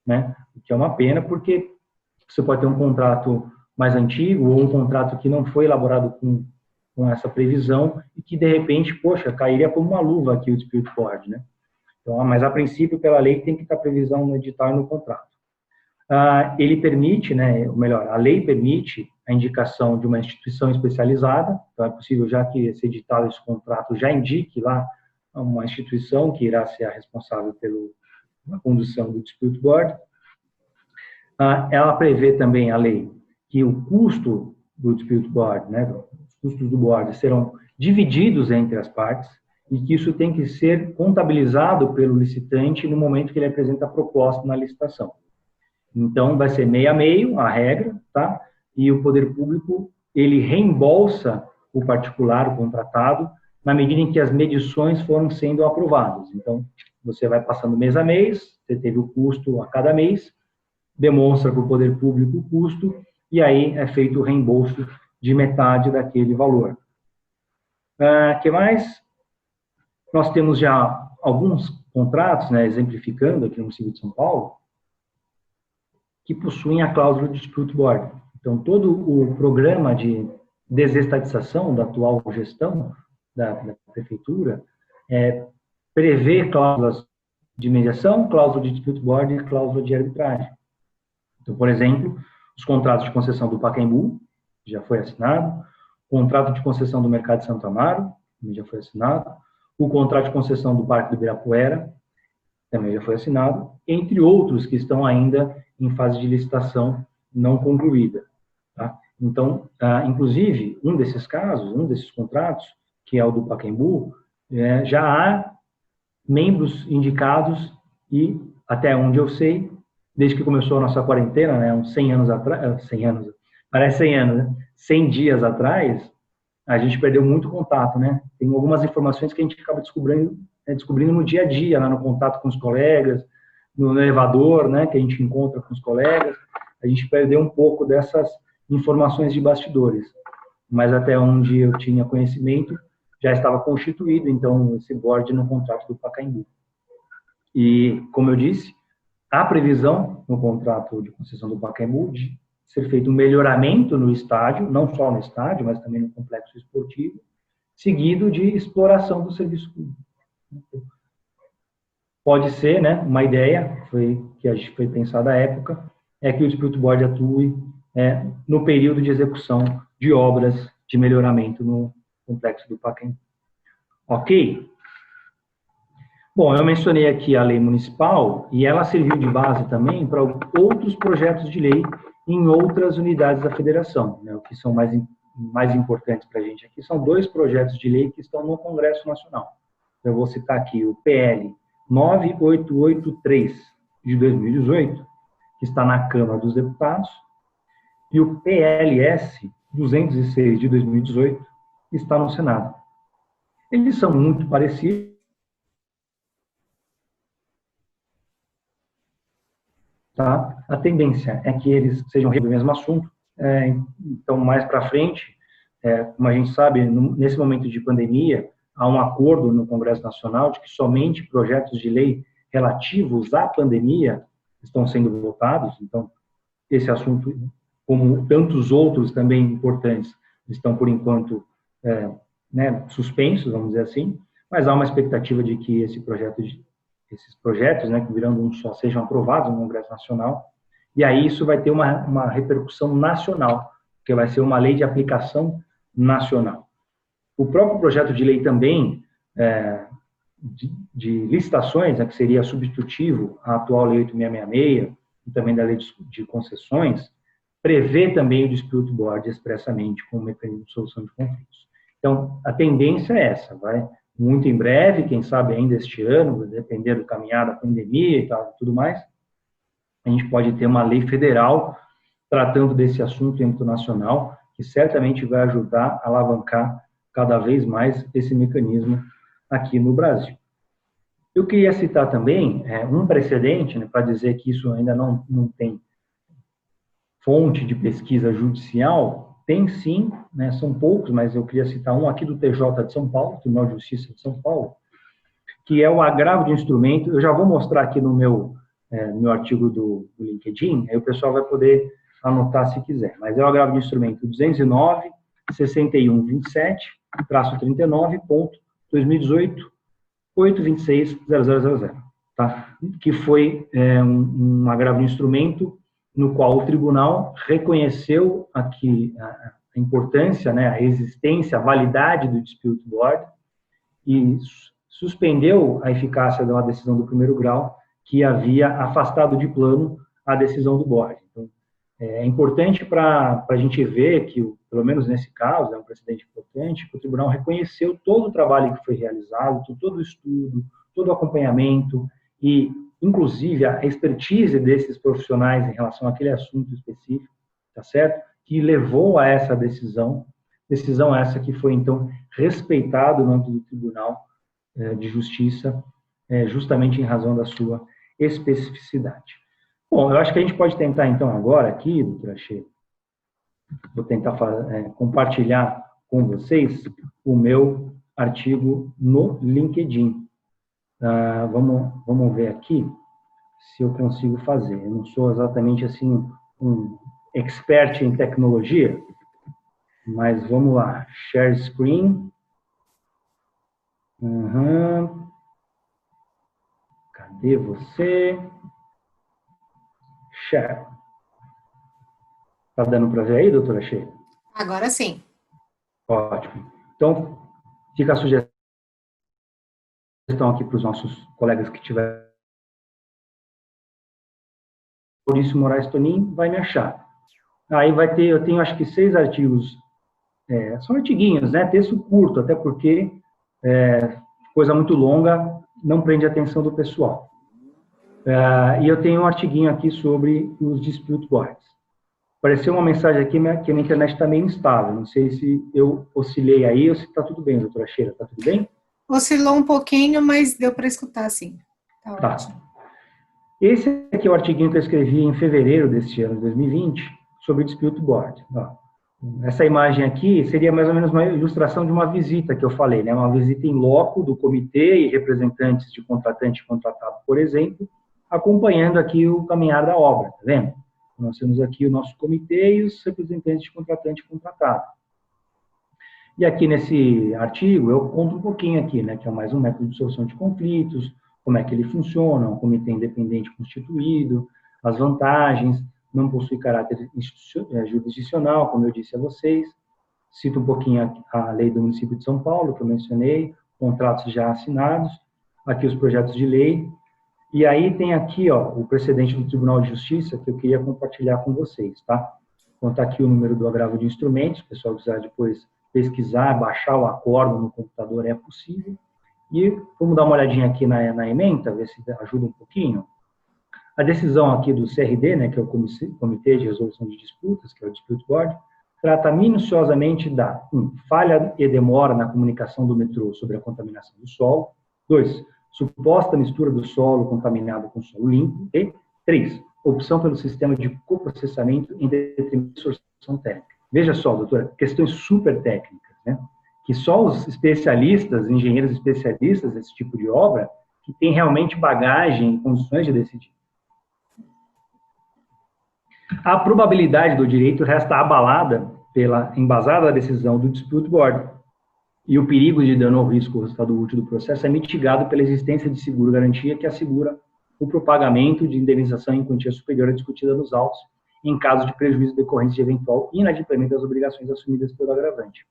né? O que é uma pena, porque você pode ter um contrato mais antigo ou um contrato que não foi elaborado com essa previsão e que, de repente, poxa, cairia como uma luva aqui o dispute board, né? Então, mas, a princípio, pela lei, tem que estar previsão no edital e no contrato. Ele permite, né, ou melhor, a lei permite a indicação de uma instituição especializada, então é possível já que esse edital, esse contrato já indique lá uma instituição que irá ser a responsável pela condução do dispute board. Ela prevê também, a lei, que o custo do dispute board, né, os custos do board serão divididos entre as partes e que isso tem que ser contabilizado pelo licitante no momento que ele apresenta a proposta na licitação. Então, vai ser meio a meio, a regra, tá? E o poder público, ele reembolsa o particular, o contratado, na medida em que as medições foram sendo aprovadas. Então, você vai passando mês a mês, você teve o custo a cada mês, demonstra para o poder público o custo, e aí é feito o reembolso de metade daquele valor. Que mais? Nós temos já alguns contratos, né, exemplificando aqui no município de São Paulo, que possuem a cláusula de dispute board. Então, todo o programa de desestatização da atual gestão da prefeitura prevê cláusulas de mediação, cláusula de dispute board e cláusula de arbitragem. Então, por exemplo, os contratos de concessão do Pacaembu, já foi assinado, o contrato de concessão do Mercado de Santo Amaro, também já foi assinado, o contrato de concessão do Parque do Ibirapuera, também já foi assinado, entre outros que estão ainda em fase de licitação não concluída. Tá? Então, inclusive, um desses casos, um desses contratos, que é o do Pacaembu, já há membros indicados e, até onde eu sei, desde que começou a nossa quarentena, né, uns 100 anos atrás, 100 anos, parece 100 anos, né? 100 dias atrás, a gente perdeu muito contato, né? Tem algumas informações que a gente acaba descobrindo no dia a dia, lá no contato com os colegas, no elevador, né, que a gente encontra com os colegas, a gente perdeu um pouco dessas informações de bastidores. Mas até onde eu tinha conhecimento, já estava constituído, então, esse board no contrato do Pacaembu. E, como eu disse, há previsão no contrato de concessão do Pacaembu de ser feito um melhoramento no estádio, não só no estádio, mas também no complexo esportivo, seguido de exploração do serviço público. Pode ser, né, uma ideia que foi pensada à época, é que o dispute board atue no período de execução de obras de melhoramento no complexo do Pacaembu. Ok? Bom, eu mencionei aqui a lei municipal e ela serviu de base também para outros projetos de lei em outras unidades da federação, né? O que são mais importantes para a gente aqui são dois projetos de lei que estão no Congresso Nacional. Eu vou citar aqui o PL 9883 de 2018, que está na Câmara dos Deputados, e o PLS 206 de 2018, que está no Senado. Eles são muito parecidos, tá? A tendência é que eles sejam do mesmo assunto. Então, mais para frente, como a gente sabe, nesse momento de pandemia, há um acordo no Congresso Nacional de que somente projetos de lei relativos à pandemia estão sendo votados. Então, esse assunto, como tantos outros também importantes, estão, por enquanto, suspensos, vamos dizer assim, mas há uma expectativa de que esses projetos, né, que virão um só, sejam aprovados no Congresso Nacional, e aí isso vai ter uma repercussão nacional, que vai ser uma lei de aplicação nacional. O próprio projeto de lei também, de licitações, né, que seria substitutivo à atual Lei 8666, e também da Lei de Concessões, prevê também o Dispute Board expressamente como mecanismo de solução de conflitos. Então, a tendência é essa, vai muito em breve, quem sabe ainda este ano, depender do caminhar da pandemia e tal, tudo mais, a gente pode ter uma lei federal tratando desse assunto em âmbito nacional, que certamente vai ajudar a alavancar cada vez mais esse mecanismo aqui no Brasil. Eu queria citar também um precedente, né, para dizer que isso ainda não tem fonte de pesquisa judicial, tem sim, né, são poucos, mas eu queria citar um aqui do TJ de São Paulo, Tribunal de Justiça de São Paulo, que é o agravo de instrumento. Eu já vou mostrar aqui no meu artigo do LinkedIn, aí o pessoal vai poder anotar se quiser, mas é o agravo de instrumento 209, 6127, traço 39, ponto, 2018, 826.0000, tá? Que foi um agravo de instrumento no qual o tribunal reconheceu aqui a importância, né, a existência, a validade do dispute board e suspendeu a eficácia de uma decisão do primeiro grau que havia afastado de plano a decisão do board. Então, é importante para a gente ver que, pelo menos nesse caso, é um precedente importante, que o tribunal reconheceu todo o trabalho que foi realizado, todo o estudo, todo o acompanhamento e, inclusive, a expertise desses profissionais em relação àquele assunto específico, tá certo? Que levou a essa decisão essa que foi, então, respeitada no âmbito do Tribunal de Justiça, justamente em razão da sua especificidade. Bom, eu acho que a gente pode tentar, então, agora aqui, doutora Sheila, vou tentar compartilhar com vocês o meu artigo no LinkedIn. Vamos ver aqui se eu consigo fazer. Eu não sou exatamente assim um expert em tecnologia, mas vamos lá. Share screen. Cadê você? Share. Tá dando para ver aí, doutora Sheila? Agora sim. Ótimo. Então, fica a sugestão aqui para os nossos colegas que tiverem. Maurício Moraes Tonin vai me achar. Aí vai ter, eu tenho acho que 6 artigos, são artiguinhos, né? Texto curto, até porque coisa muito longa não prende a atenção do pessoal. E eu tenho um artiguinho aqui sobre os dispute boards. Apareceu uma mensagem aqui que a minha internet está meio instável. Não sei se eu oscilei aí ou se está tudo bem, doutora Sheila. Está tudo bem? Oscilou um pouquinho, mas deu para escutar, sim. Tá ótimo. Esse aqui é o artiguinho que eu escrevi em fevereiro deste ano, 2020, sobre dispute board. Essa imagem aqui seria mais ou menos uma ilustração de uma visita que eu falei, né? Uma visita em loco do comitê e representantes de contratante e contratado, por exemplo, acompanhando aqui o caminhar da obra, tá vendo? Nós temos aqui o nosso comitê e os representantes de contratante e contratado. E aqui nesse artigo eu conto um pouquinho aqui, né, que é mais um método de solução de conflitos, como é que ele funciona, um comitê independente constituído, as vantagens, não possui caráter jurisdicional, como eu disse a vocês. Cito um pouquinho a lei do município de São Paulo, que eu mencionei, contratos já assinados, aqui os projetos de lei. E aí tem aqui, ó, o precedente do Tribunal de Justiça que eu queria compartilhar com vocês, tá? Então tá aqui o número do agravo de instrumentos, o pessoal quiser depois pesquisar, baixar o acórdão no computador, é possível. E vamos dar uma olhadinha aqui na ementa, ver se ajuda um pouquinho. A decisão aqui do CRD, né, que é o Comitê de Resolução de Disputas, que é o Dispute Board, trata minuciosamente da falha e demora na comunicação do metrô sobre a contaminação do solo. 2, suposta mistura do solo contaminado com solo limpo. E 3, opção pelo sistema de coprocessamento em detrimento de solução técnica. Veja só, doutora, questões super técnicas, né? Que só os especialistas, engenheiros especialistas desse tipo de obra, que têm realmente bagagem e condições de decidir. A probabilidade do direito resta abalada pela embasada decisão do Dispute Board, e o perigo de dano ou risco ao resultado útil do processo é mitigado pela existência de seguro-garantia que assegura o propagamento de indenização em quantia superior à discutida nos autos, em caso de prejuízo decorrente de eventual inadimplemento das obrigações assumidas pelo agravante.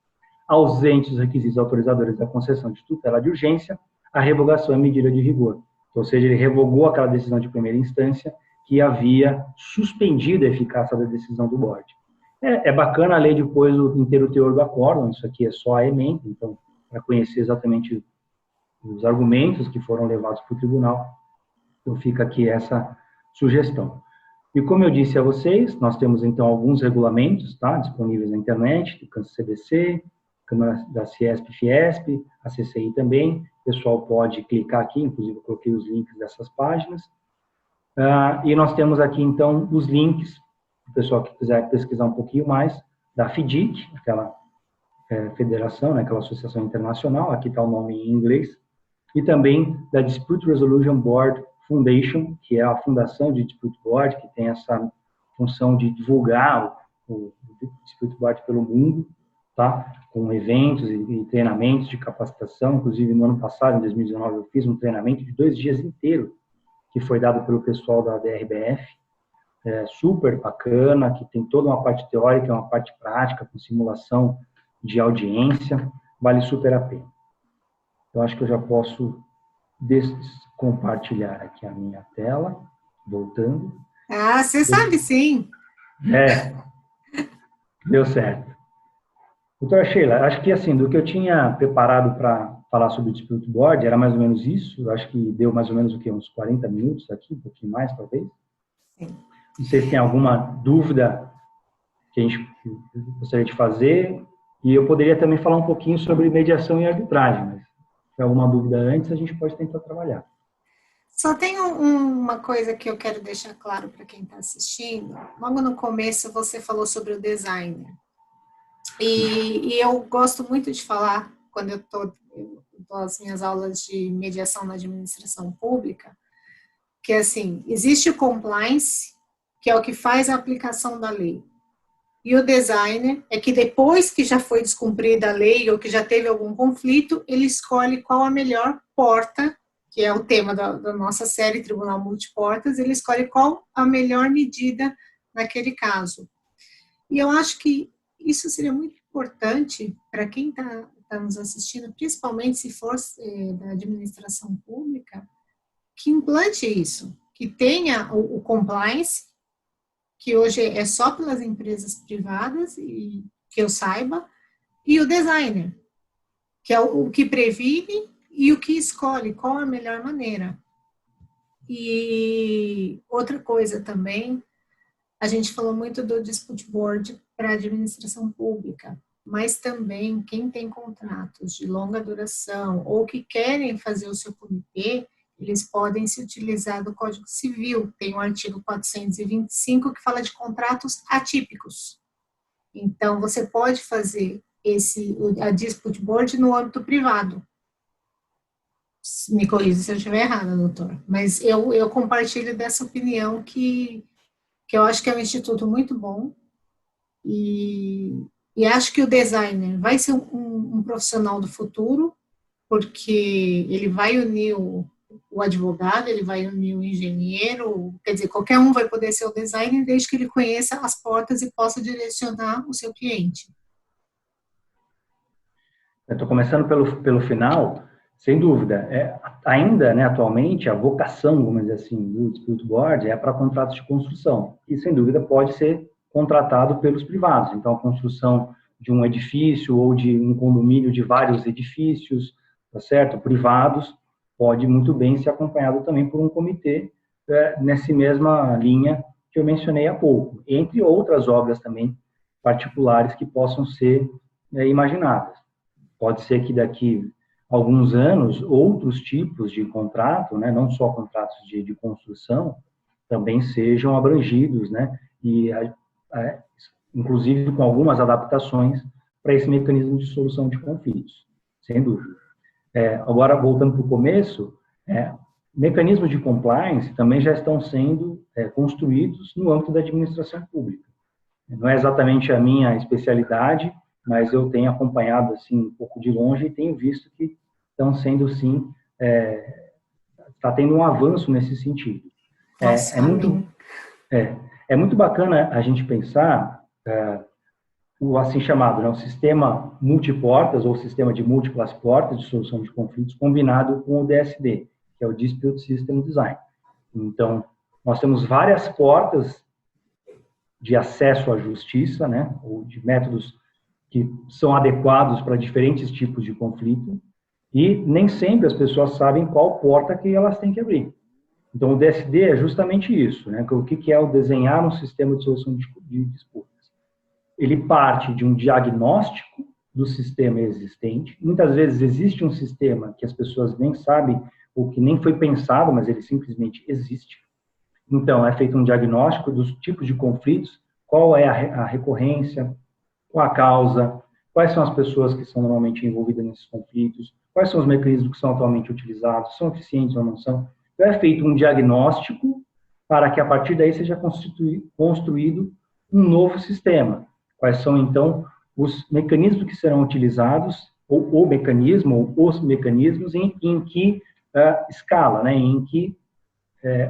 Ausentes os requisitos autorizadores da concessão de tutela de urgência, a revogação é medida de rigor. Ou seja, ele revogou aquela decisão de primeira instância que havia suspendido a eficácia da decisão do board. É bacana ler depois o inteiro teor do acórdão, isso aqui é só a ementa, então, para conhecer exatamente os argumentos que foram levados para o tribunal, então fica aqui essa sugestão. E como eu disse a vocês, nós temos então alguns regulamentos, tá, disponíveis na internet, do CBC, Câmara da Ciesp e Fiesp, a CCI também, o pessoal pode clicar aqui, inclusive eu coloquei os links dessas páginas. E nós temos aqui então os links, o pessoal que quiser pesquisar um pouquinho mais, da FIDIC, aquela federação, né, aquela associação internacional, aqui está o nome em inglês, e também da Dispute Resolution Board Foundation, que é a fundação de Dispute Board, que tem essa função de divulgar o Dispute Board pelo mundo, tá? Com eventos e treinamentos de capacitação. Inclusive, no ano passado, em 2019, eu fiz um treinamento de 2 dias inteiro, que foi dado pelo pessoal da DRBF, super bacana, que tem toda uma parte teórica, uma parte prática, com simulação de audiência, vale super a pena. Eu acho que eu já posso compartilhar aqui a minha tela, voltando. Ah, você sabe sim. Deu certo. Doutora Sheila, acho que assim, do que eu tinha preparado para falar sobre o Dispute Board, era mais ou menos isso, eu acho que deu mais ou menos o quê? Uns 40 minutos aqui, um pouquinho mais, talvez? Sim. Não sei se tem alguma dúvida que a gente gostaria de fazer, e eu poderia também falar um pouquinho sobre mediação e arbitragem, mas se tiver alguma dúvida antes, a gente pode tentar trabalhar. Só tem uma coisa que eu quero deixar claro para quem está assistindo. Logo no começo você falou sobre o designer. E eu gosto muito de falar, quando eu dou as minhas aulas de mediação na administração pública, que assim, existe o compliance, que é o que faz a aplicação da lei. E o designer é que depois que já foi descumprida a lei ou que já teve algum conflito, ele escolhe qual a melhor porta, que é o tema da nossa série Tribunal Multiportas, ele escolhe qual a melhor medida naquele caso. E eu acho que isso seria muito importante para quem está nos assistindo, principalmente se for da administração pública, que implante isso, que tenha o compliance, que hoje é só pelas empresas privadas, e que eu saiba, e o designer, que é o que previne e o que escolhe qual a melhor maneira. E outra coisa também, a gente falou muito do Dispute Board para a administração pública, mas também quem tem contratos de longa duração ou que querem fazer o seu comitê, eles podem se utilizar do Código Civil. Tem o artigo 425 que fala de contratos atípicos. Então, você pode fazer a Dispute Board no âmbito privado. Me corrija se eu estiver errada, doutor. Mas eu compartilho dessa opinião que eu acho que é um instituto muito bom e acho que o designer vai ser um profissional do futuro, porque ele vai unir o advogado, ele vai unir o engenheiro, quer dizer, qualquer um vai poder ser o designer desde que ele conheça as portas e possa direcionar o seu cliente. Eu estou começando pelo final. Sem dúvida. Ainda, né, atualmente, a vocação, vamos dizer assim, do Dispute Board é para contratos de construção, e, sem dúvida, pode ser contratado pelos privados. Então, a construção de um edifício ou de um condomínio de vários edifícios, tá certo? Privados, pode muito bem ser acompanhado também por um comitê nessa mesma linha que eu mencionei há pouco, entre outras obras também particulares que possam ser imaginadas. Pode ser que daqui alguns anos, outros tipos de contrato, né, não só contratos de construção, também sejam abrangidos, né, e inclusive com algumas adaptações para esse mecanismo de solução de conflitos, sem dúvida. Agora, voltando para o começo, mecanismos de compliance também já estão sendo construídos no âmbito da administração pública. Não é exatamente a minha especialidade, mas eu tenho acompanhado assim um pouco de longe e tenho visto que estão sendo, sim, está tendo um avanço nesse sentido. É muito bacana a gente pensar o assim chamado, né, o sistema multiportas ou sistema de múltiplas portas de solução de conflitos combinado com o DSD, que é o Dispute System Design. Então, nós temos várias portas de acesso à justiça, né, ou de métodos que são adequados para diferentes tipos de conflito, e nem sempre as pessoas sabem qual porta que elas têm que abrir. Então, o DSD é justamente isso, né? O que é o desenhar um sistema de solução de disputas? Ele parte de um diagnóstico do sistema existente. Muitas vezes existe um sistema que as pessoas nem sabem, ou que nem foi pensado, mas ele simplesmente existe. Então, é feito um diagnóstico dos tipos de conflitos, qual é a recorrência, qual a causa, quais são as pessoas que são normalmente envolvidas nesses conflitos, quais são os mecanismos que são atualmente utilizados, são eficientes ou não são. Então, é feito um diagnóstico para que, a partir daí, seja construído um novo sistema. Quais são, então, os mecanismos que serão utilizados, ou o mecanismo, ou os mecanismos, em que escala, né, em que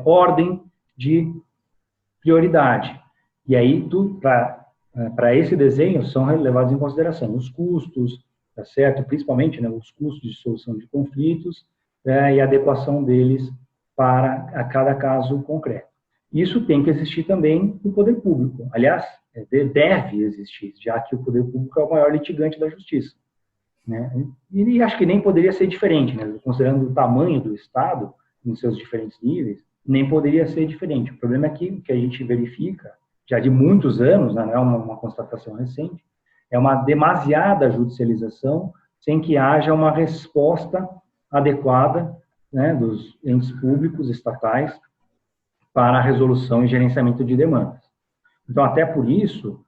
ordem de prioridade. E aí, para esse desenho, são levados em consideração os custos, tá certo? Principalmente, né, os custos de solução de conflitos e a adequação deles para a cada caso concreto. Isso tem que existir também no poder público. Aliás, deve existir, já que o poder público é o maior litigante da justiça, né? E acho que nem poderia ser diferente, né? Considerando o tamanho do Estado, em seus diferentes níveis, nem poderia ser diferente. O problema é que a gente verifica, já de muitos anos, né, não é uma constatação recente, é uma demasiada judicialização sem que haja uma resposta adequada, né, dos entes públicos, estatais, para a resolução e gerenciamento de demandas. Então, até por isso,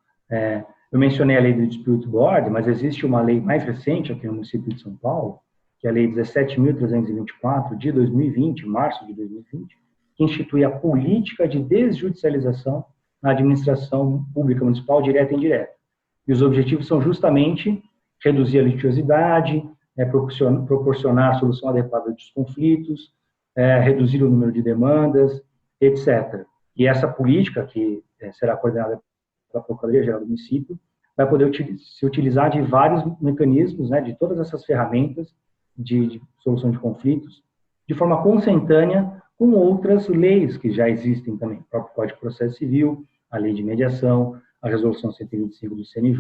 eu mencionei a lei do Dispute Board, mas existe uma lei mais recente aqui no município de São Paulo, que é a lei 17.324, de 2020, março de 2020, que institui a política de desjudicialização na administração pública municipal, direta e indireta. E os objetivos são justamente reduzir a litigiosidade, proporcionar a solução adequada dos conflitos, reduzir o número de demandas, etc. E essa política, que será coordenada pela Procuradoria-Geral do município, vai poder se utilizar de vários mecanismos, né, de todas essas ferramentas de solução de conflitos, de forma consentânea com outras leis que já existem também, o próprio Código de Processo Civil, a Lei de Mediação, a Resolução 125 do CNJ,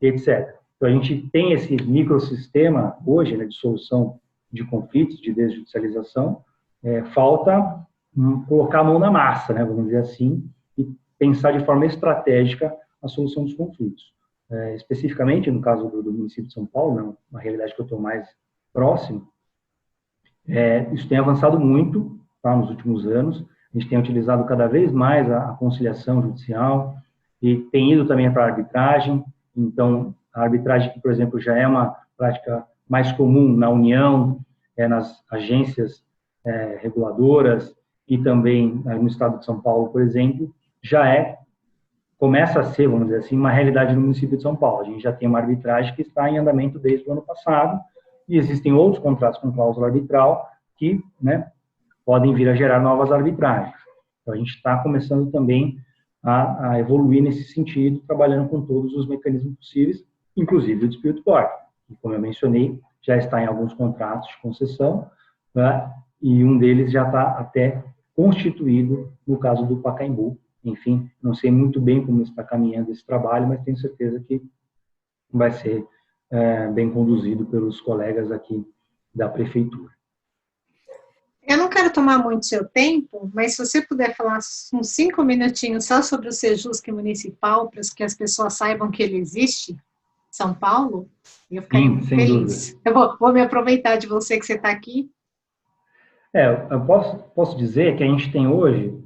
etc. Então, a gente tem esse microsistema hoje, né, de solução de conflitos, de desjudicialização. Falta colocar a mão na massa, né, vamos dizer assim, e pensar de forma estratégica a solução dos conflitos. Especificamente, no caso do município de São Paulo, né, uma realidade que eu estou mais próximo, isso tem avançado muito, tá, nos últimos anos. A gente tem utilizado cada vez mais a conciliação judicial e tem ido também para a arbitragem. Então, a arbitragem, que, por exemplo, já é uma prática mais comum na União, nas agências reguladoras e também no estado de São Paulo, por exemplo, começa a ser, vamos dizer assim, uma realidade no município de São Paulo. A gente já tem uma arbitragem que está em andamento desde o ano passado e existem outros contratos com cláusula arbitral que, né, podem vir a gerar novas arbitragens. Então, a gente está começando também a evoluir nesse sentido, trabalhando com todos os mecanismos possíveis, inclusive o Dispute Board, que, como eu mencionei, já está em alguns contratos de concessão, né? E um deles já está até constituído no caso do Pacaembu. Enfim, não sei muito bem como está caminhando esse trabalho, mas tenho certeza que vai ser bem conduzido pelos colegas aqui da Prefeitura. Eu não quero tomar muito seu tempo, mas se você puder falar uns 5 minutinhos só sobre o Sejusc Municipal, para que as pessoas saibam que ele existe, em São Paulo, eu ficaria muito feliz. Dúvida. Eu vou me aproveitar de você que você está aqui. Eu posso dizer que a gente tem hoje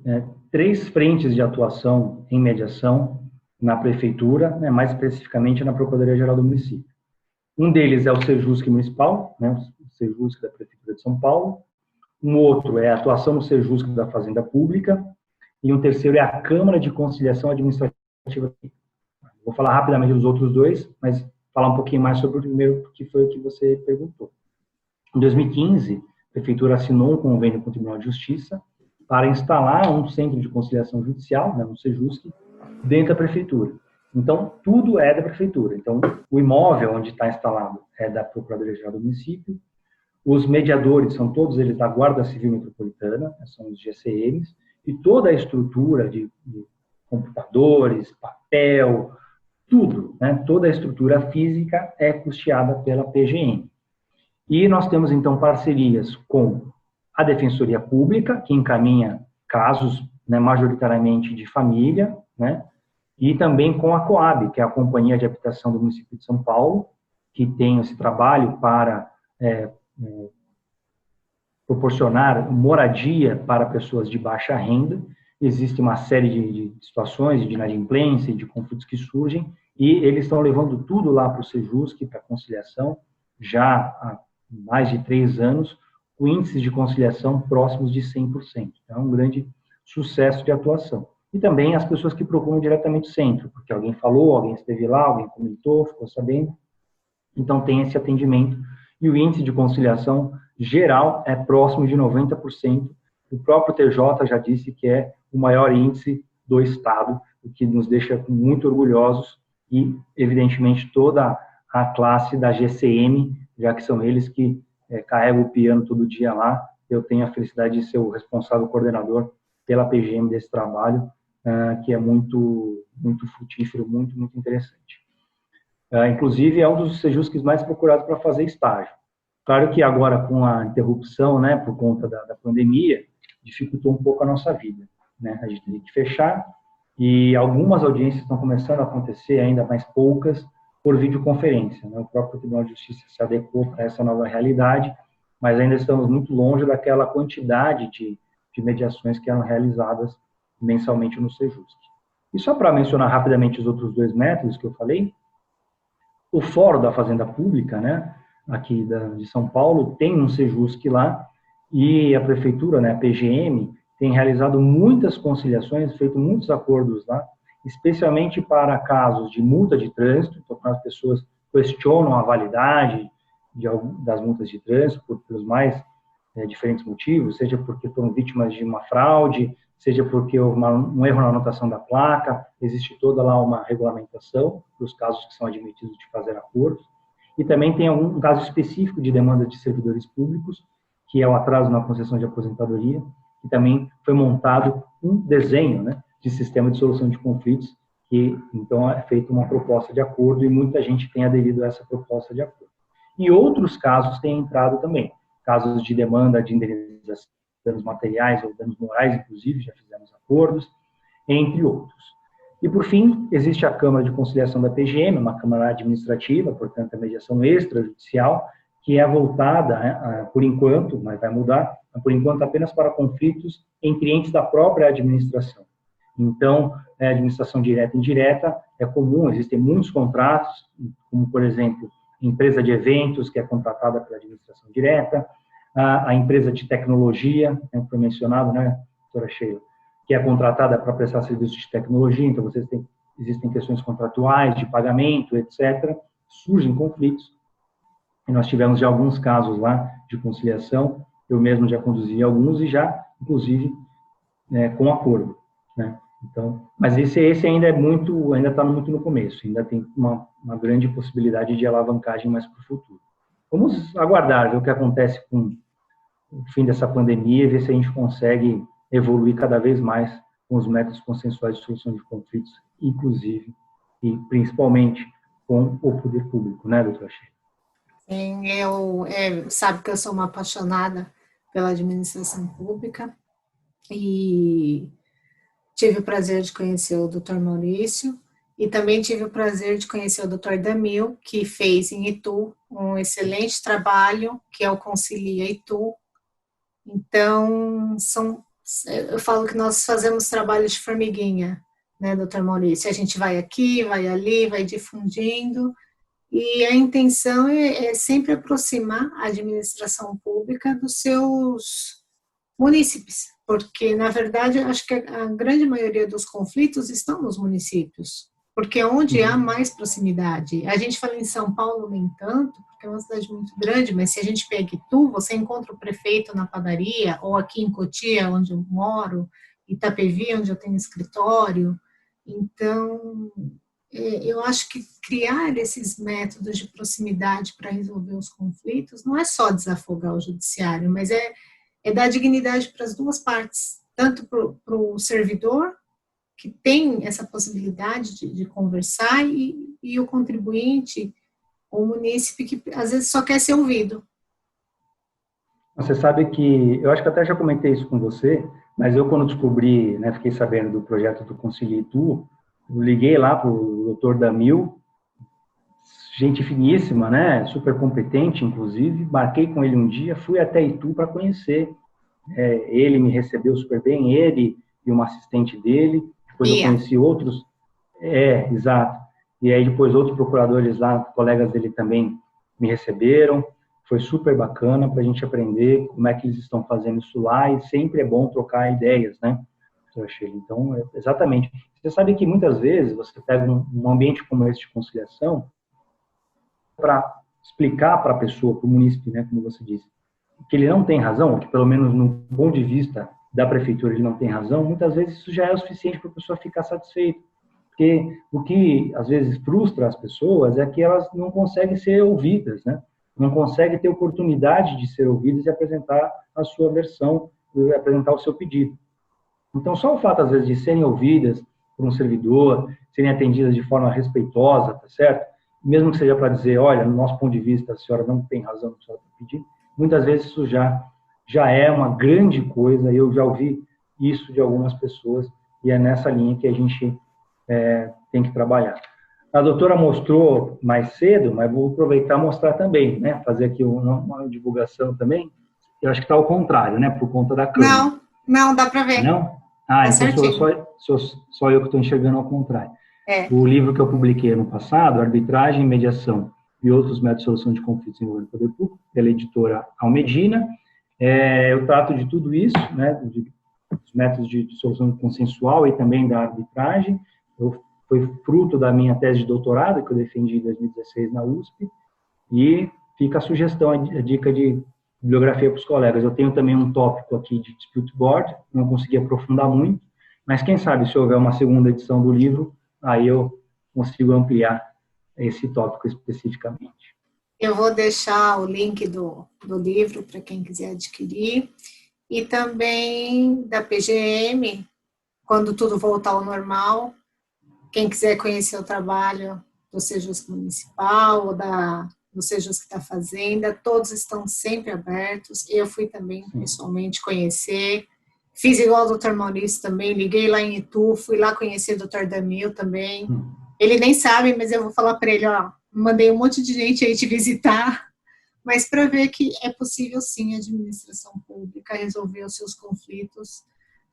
3 frentes de atuação em mediação na Prefeitura, né, mais especificamente na Procuradoria-Geral do Município. Um deles é o Sejusc Municipal, né, o Sejusc da Prefeitura de São Paulo. Um outro é a atuação no Sejusc da Fazenda Pública. E um terceiro é a Câmara de Conciliação Administrativa. Vou falar rapidamente dos outros 2, mas falar um pouquinho mais sobre o primeiro, que foi o que você perguntou. Em 2015, a Prefeitura assinou um convênio com o Tribunal de Justiça para instalar um centro de conciliação judicial, né, no Sejusc, dentro da Prefeitura. Então, tudo é da Prefeitura. Então, o imóvel onde está instalado é da Procuradoria-Geral do Município. Os mediadores são todos eles da Guarda Civil Metropolitana, são os GCMs, e toda a estrutura de computadores, papel, tudo, né, toda a estrutura física é custeada pela PGM. E nós temos, então, parcerias com a Defensoria Pública, que encaminha casos, né, majoritariamente de família, né, e também com a Coab, que é a Companhia de Habitação do município de São Paulo, que tem esse trabalho para proporcionar moradia para pessoas de baixa renda. Existe uma série de situações de inadimplência e de conflitos que surgem, e eles estão levando tudo lá para o Sejusc, para a conciliação, já há mais de 3 anos, com índices de conciliação próximos de 100%. Então, é um grande sucesso de atuação. E também as pessoas que procuram diretamente o centro, porque alguém falou, alguém esteve lá, alguém comentou, ficou sabendo. Então, tem esse atendimento. E o índice de conciliação geral é próximo de 90%. O próprio TJ já disse que é o maior índice do Estado, o que nos deixa muito orgulhosos e, evidentemente, toda a classe da GCM, já que são eles que carregam o piano todo dia lá. Eu tenho a felicidade de ser o responsável coordenador pela PGM desse trabalho, que é muito, muito frutífero, muito, muito interessante. Inclusive, é um dos Sejuscs mais procurados para fazer estágio. Claro que agora, com a interrupção, né, por conta da pandemia, dificultou um pouco a nossa vida, né? A gente teve que fechar, e algumas audiências estão começando a acontecer, ainda mais poucas, por videoconferência, né? O próprio Tribunal de Justiça se adequou para essa nova realidade, mas ainda estamos muito longe daquela quantidade de mediações que eram realizadas mensalmente no Sejusc. E só para mencionar rapidamente os outros 2 métodos que eu falei, o Fórum da Fazenda Pública, né, aqui de São Paulo, tem um Sejusc lá, e a Prefeitura, né, a PGM, tem realizado muitas conciliações, feito muitos acordos lá, especialmente para casos de multa de trânsito, então quando as pessoas questionam a validade das multas de trânsito, pelos mais diferentes motivos, seja porque foram vítimas de uma fraude, seja porque houve um erro na anotação da placa, existe toda lá uma regulamentação para os casos que são admitidos de fazer acordos. E também tem um caso específico de demanda de servidores públicos, que é o atraso na concessão de aposentadoria, que também foi montado um desenho, né, de sistema de solução de conflitos, que então é feita uma proposta de acordo e muita gente tem aderido a essa proposta de acordo. E outros casos têm entrado também, casos de demanda de indenização, danos materiais ou danos morais, inclusive, já fizemos acordos, entre outros. E, por fim, existe a Câmara de Conciliação da PGM, uma Câmara administrativa, portanto, a mediação extrajudicial, que é voltada, por enquanto, mas vai mudar, por enquanto apenas para conflitos entre entes da própria administração. Então, a administração direta e indireta é comum, existem muitos contratos, como, por exemplo, empresa de eventos, que é contratada pela administração direta, a empresa de tecnologia, que foi mencionado, né, doutora Sheila, que é contratada para prestar serviços de tecnologia, então existem questões contratuais, de pagamento, etc., surgem conflitos. E nós tivemos já alguns casos lá de conciliação, eu mesmo já conduzi alguns e já, inclusive, com acordo, né? Então, mas esse ainda ainda está muito no começo, ainda tem uma grande possibilidade de alavancagem mais para o futuro. vamos aguardar, ver o que acontece com o fim dessa pandemia e ver se a gente consegue evoluir cada vez mais com os métodos consensuais de solução de conflitos, inclusive e principalmente com o poder público, né, doutora Sheila? Sim, sabe que eu sou uma apaixonada pela administração pública e tive o prazer de conhecer o Dr. Maurício e também tive o prazer de conhecer o Dr. Damil, que fez em Itu um excelente trabalho, que é o Concilia Itu. Então, eu falo que nós fazemos trabalho de formiguinha, né, Dr. Maurício? A gente vai aqui, vai ali, vai difundindo, e a intenção é sempre aproximar a administração pública dos seus munícipes, porque, na verdade, eu acho que a grande maioria dos conflitos estão nos municípios, porque é onde há mais proximidade. A gente fala em São Paulo nem tanto, porque é uma cidade muito grande, mas se a gente pega Itu, você encontra o prefeito na padaria, ou aqui em Cotia, onde eu moro, Itapevi, onde eu tenho escritório. Então, eu acho que criar esses métodos de proximidade para resolver os conflitos não é só desafogar o judiciário, mas é dar dignidade para as duas partes, tanto para o servidor, que tem essa possibilidade de conversar, e o contribuinte, o munícipe, que às vezes só quer ser ouvido. Você sabe que, eu acho que até já comentei isso com você, mas eu quando descobri, né, fiquei sabendo do projeto do Concilia Itu, eu liguei lá para o Dr. Damil, gente finíssima, né, super competente, inclusive, marquei com ele um dia, fui até Itu para conhecer. Ele me recebeu super bem, ele e uma assistente dele, depois eu conheci outros, exato, e aí depois outros procuradores lá, colegas dele também me receberam, foi super bacana para a gente aprender como é que eles estão fazendo isso lá, e sempre é bom trocar ideias, né, então, exatamente. Você sabe que muitas vezes você pega um ambiente como esse de conciliação para explicar para a pessoa, para o munícipe, né, como você disse, que ele não tem razão, ou que pelo menos no ponto de vista da prefeitura ele não tem razão, muitas vezes isso já é o suficiente para a pessoa ficar satisfeita. Porque o que às vezes frustra as pessoas é que elas não conseguem ser ouvidas, né? Não conseguem ter oportunidade de ser ouvidas e apresentar a sua versão, apresentar o seu pedido. Então, só o fato, às vezes, de serem ouvidas por um servidor, serem atendidas de forma respeitosa, tá certo? Mesmo que seja para dizer, olha, no nosso ponto de vista, a senhora não tem razão no que a senhora está pedindo, muitas vezes isso já é uma grande coisa, eu já ouvi isso de algumas pessoas, e é nessa linha que a gente tem que trabalhar. A doutora mostrou mais cedo, mas vou aproveitar e mostrar também, né? Fazer aqui uma divulgação também. Eu acho que está ao contrário, né? Por conta da câmera. Não, dá para ver. Não? Ah, tá então sou eu que estou enxergando ao contrário. O livro que eu publiquei ano passado, Arbitragem, Mediação e Outros Métodos de Solução de Conflitos envolvendo o Poder Público, pela editora Almedina. Eu trato de tudo isso, né? Dos métodos de solução consensual e também da arbitragem. Foi fruto da minha tese de doutorado, que eu defendi em 2016 na USP, e fica a sugestão, a dica de bibliografia para os colegas. Eu tenho também um tópico aqui de dispute board, não consegui aprofundar muito, mas quem sabe se houver uma segunda edição do livro, aí eu consigo ampliar esse tópico especificamente. Eu vou deixar o link do livro para quem quiser adquirir, e também da PGM, quando tudo voltar ao normal, quem quiser conhecer o trabalho do Sejusc Municipal, ou do Sejusc da Fazenda, todos estão sempre abertos. Eu fui também pessoalmente conhecer, fiz igual o Dr. Maurício também, liguei lá em Itu, fui lá conhecer o Dr. Damil também. Ele nem sabe, mas eu vou falar para ele, ó, mandei um monte de gente aí te visitar, mas para ver que é possível sim a administração pública resolver os seus conflitos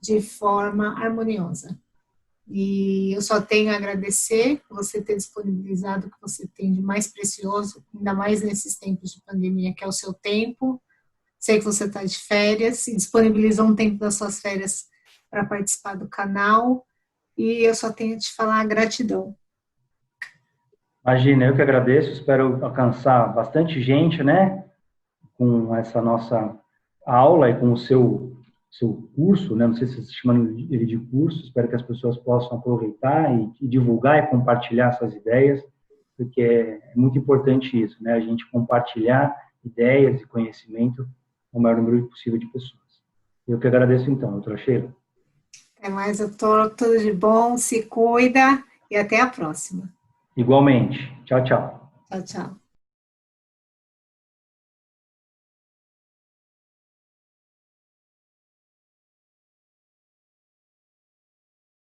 de forma harmoniosa. E eu só tenho a agradecer por você ter disponibilizado o que você tem de mais precioso, ainda mais nesses tempos de pandemia, que é o seu tempo. Sei que você está de férias e disponibilizou um tempo das suas férias para participar do canal, e eu só tenho a te falar gratidão. Imagina, eu que agradeço, espero alcançar bastante gente, né, com essa nossa aula e com o seu curso, né? Não sei se você está chamando ele de curso, espero que as pessoas possam aproveitar e divulgar e compartilhar essas ideias, porque é muito importante isso, né? A gente compartilhar ideias e conhecimento ao maior número possível de pessoas. Eu que agradeço então, doutora Sheila. Até mais, doutor. Tudo de bom, se cuida e até a próxima. Igualmente. Tchau, tchau. Tchau, tchau.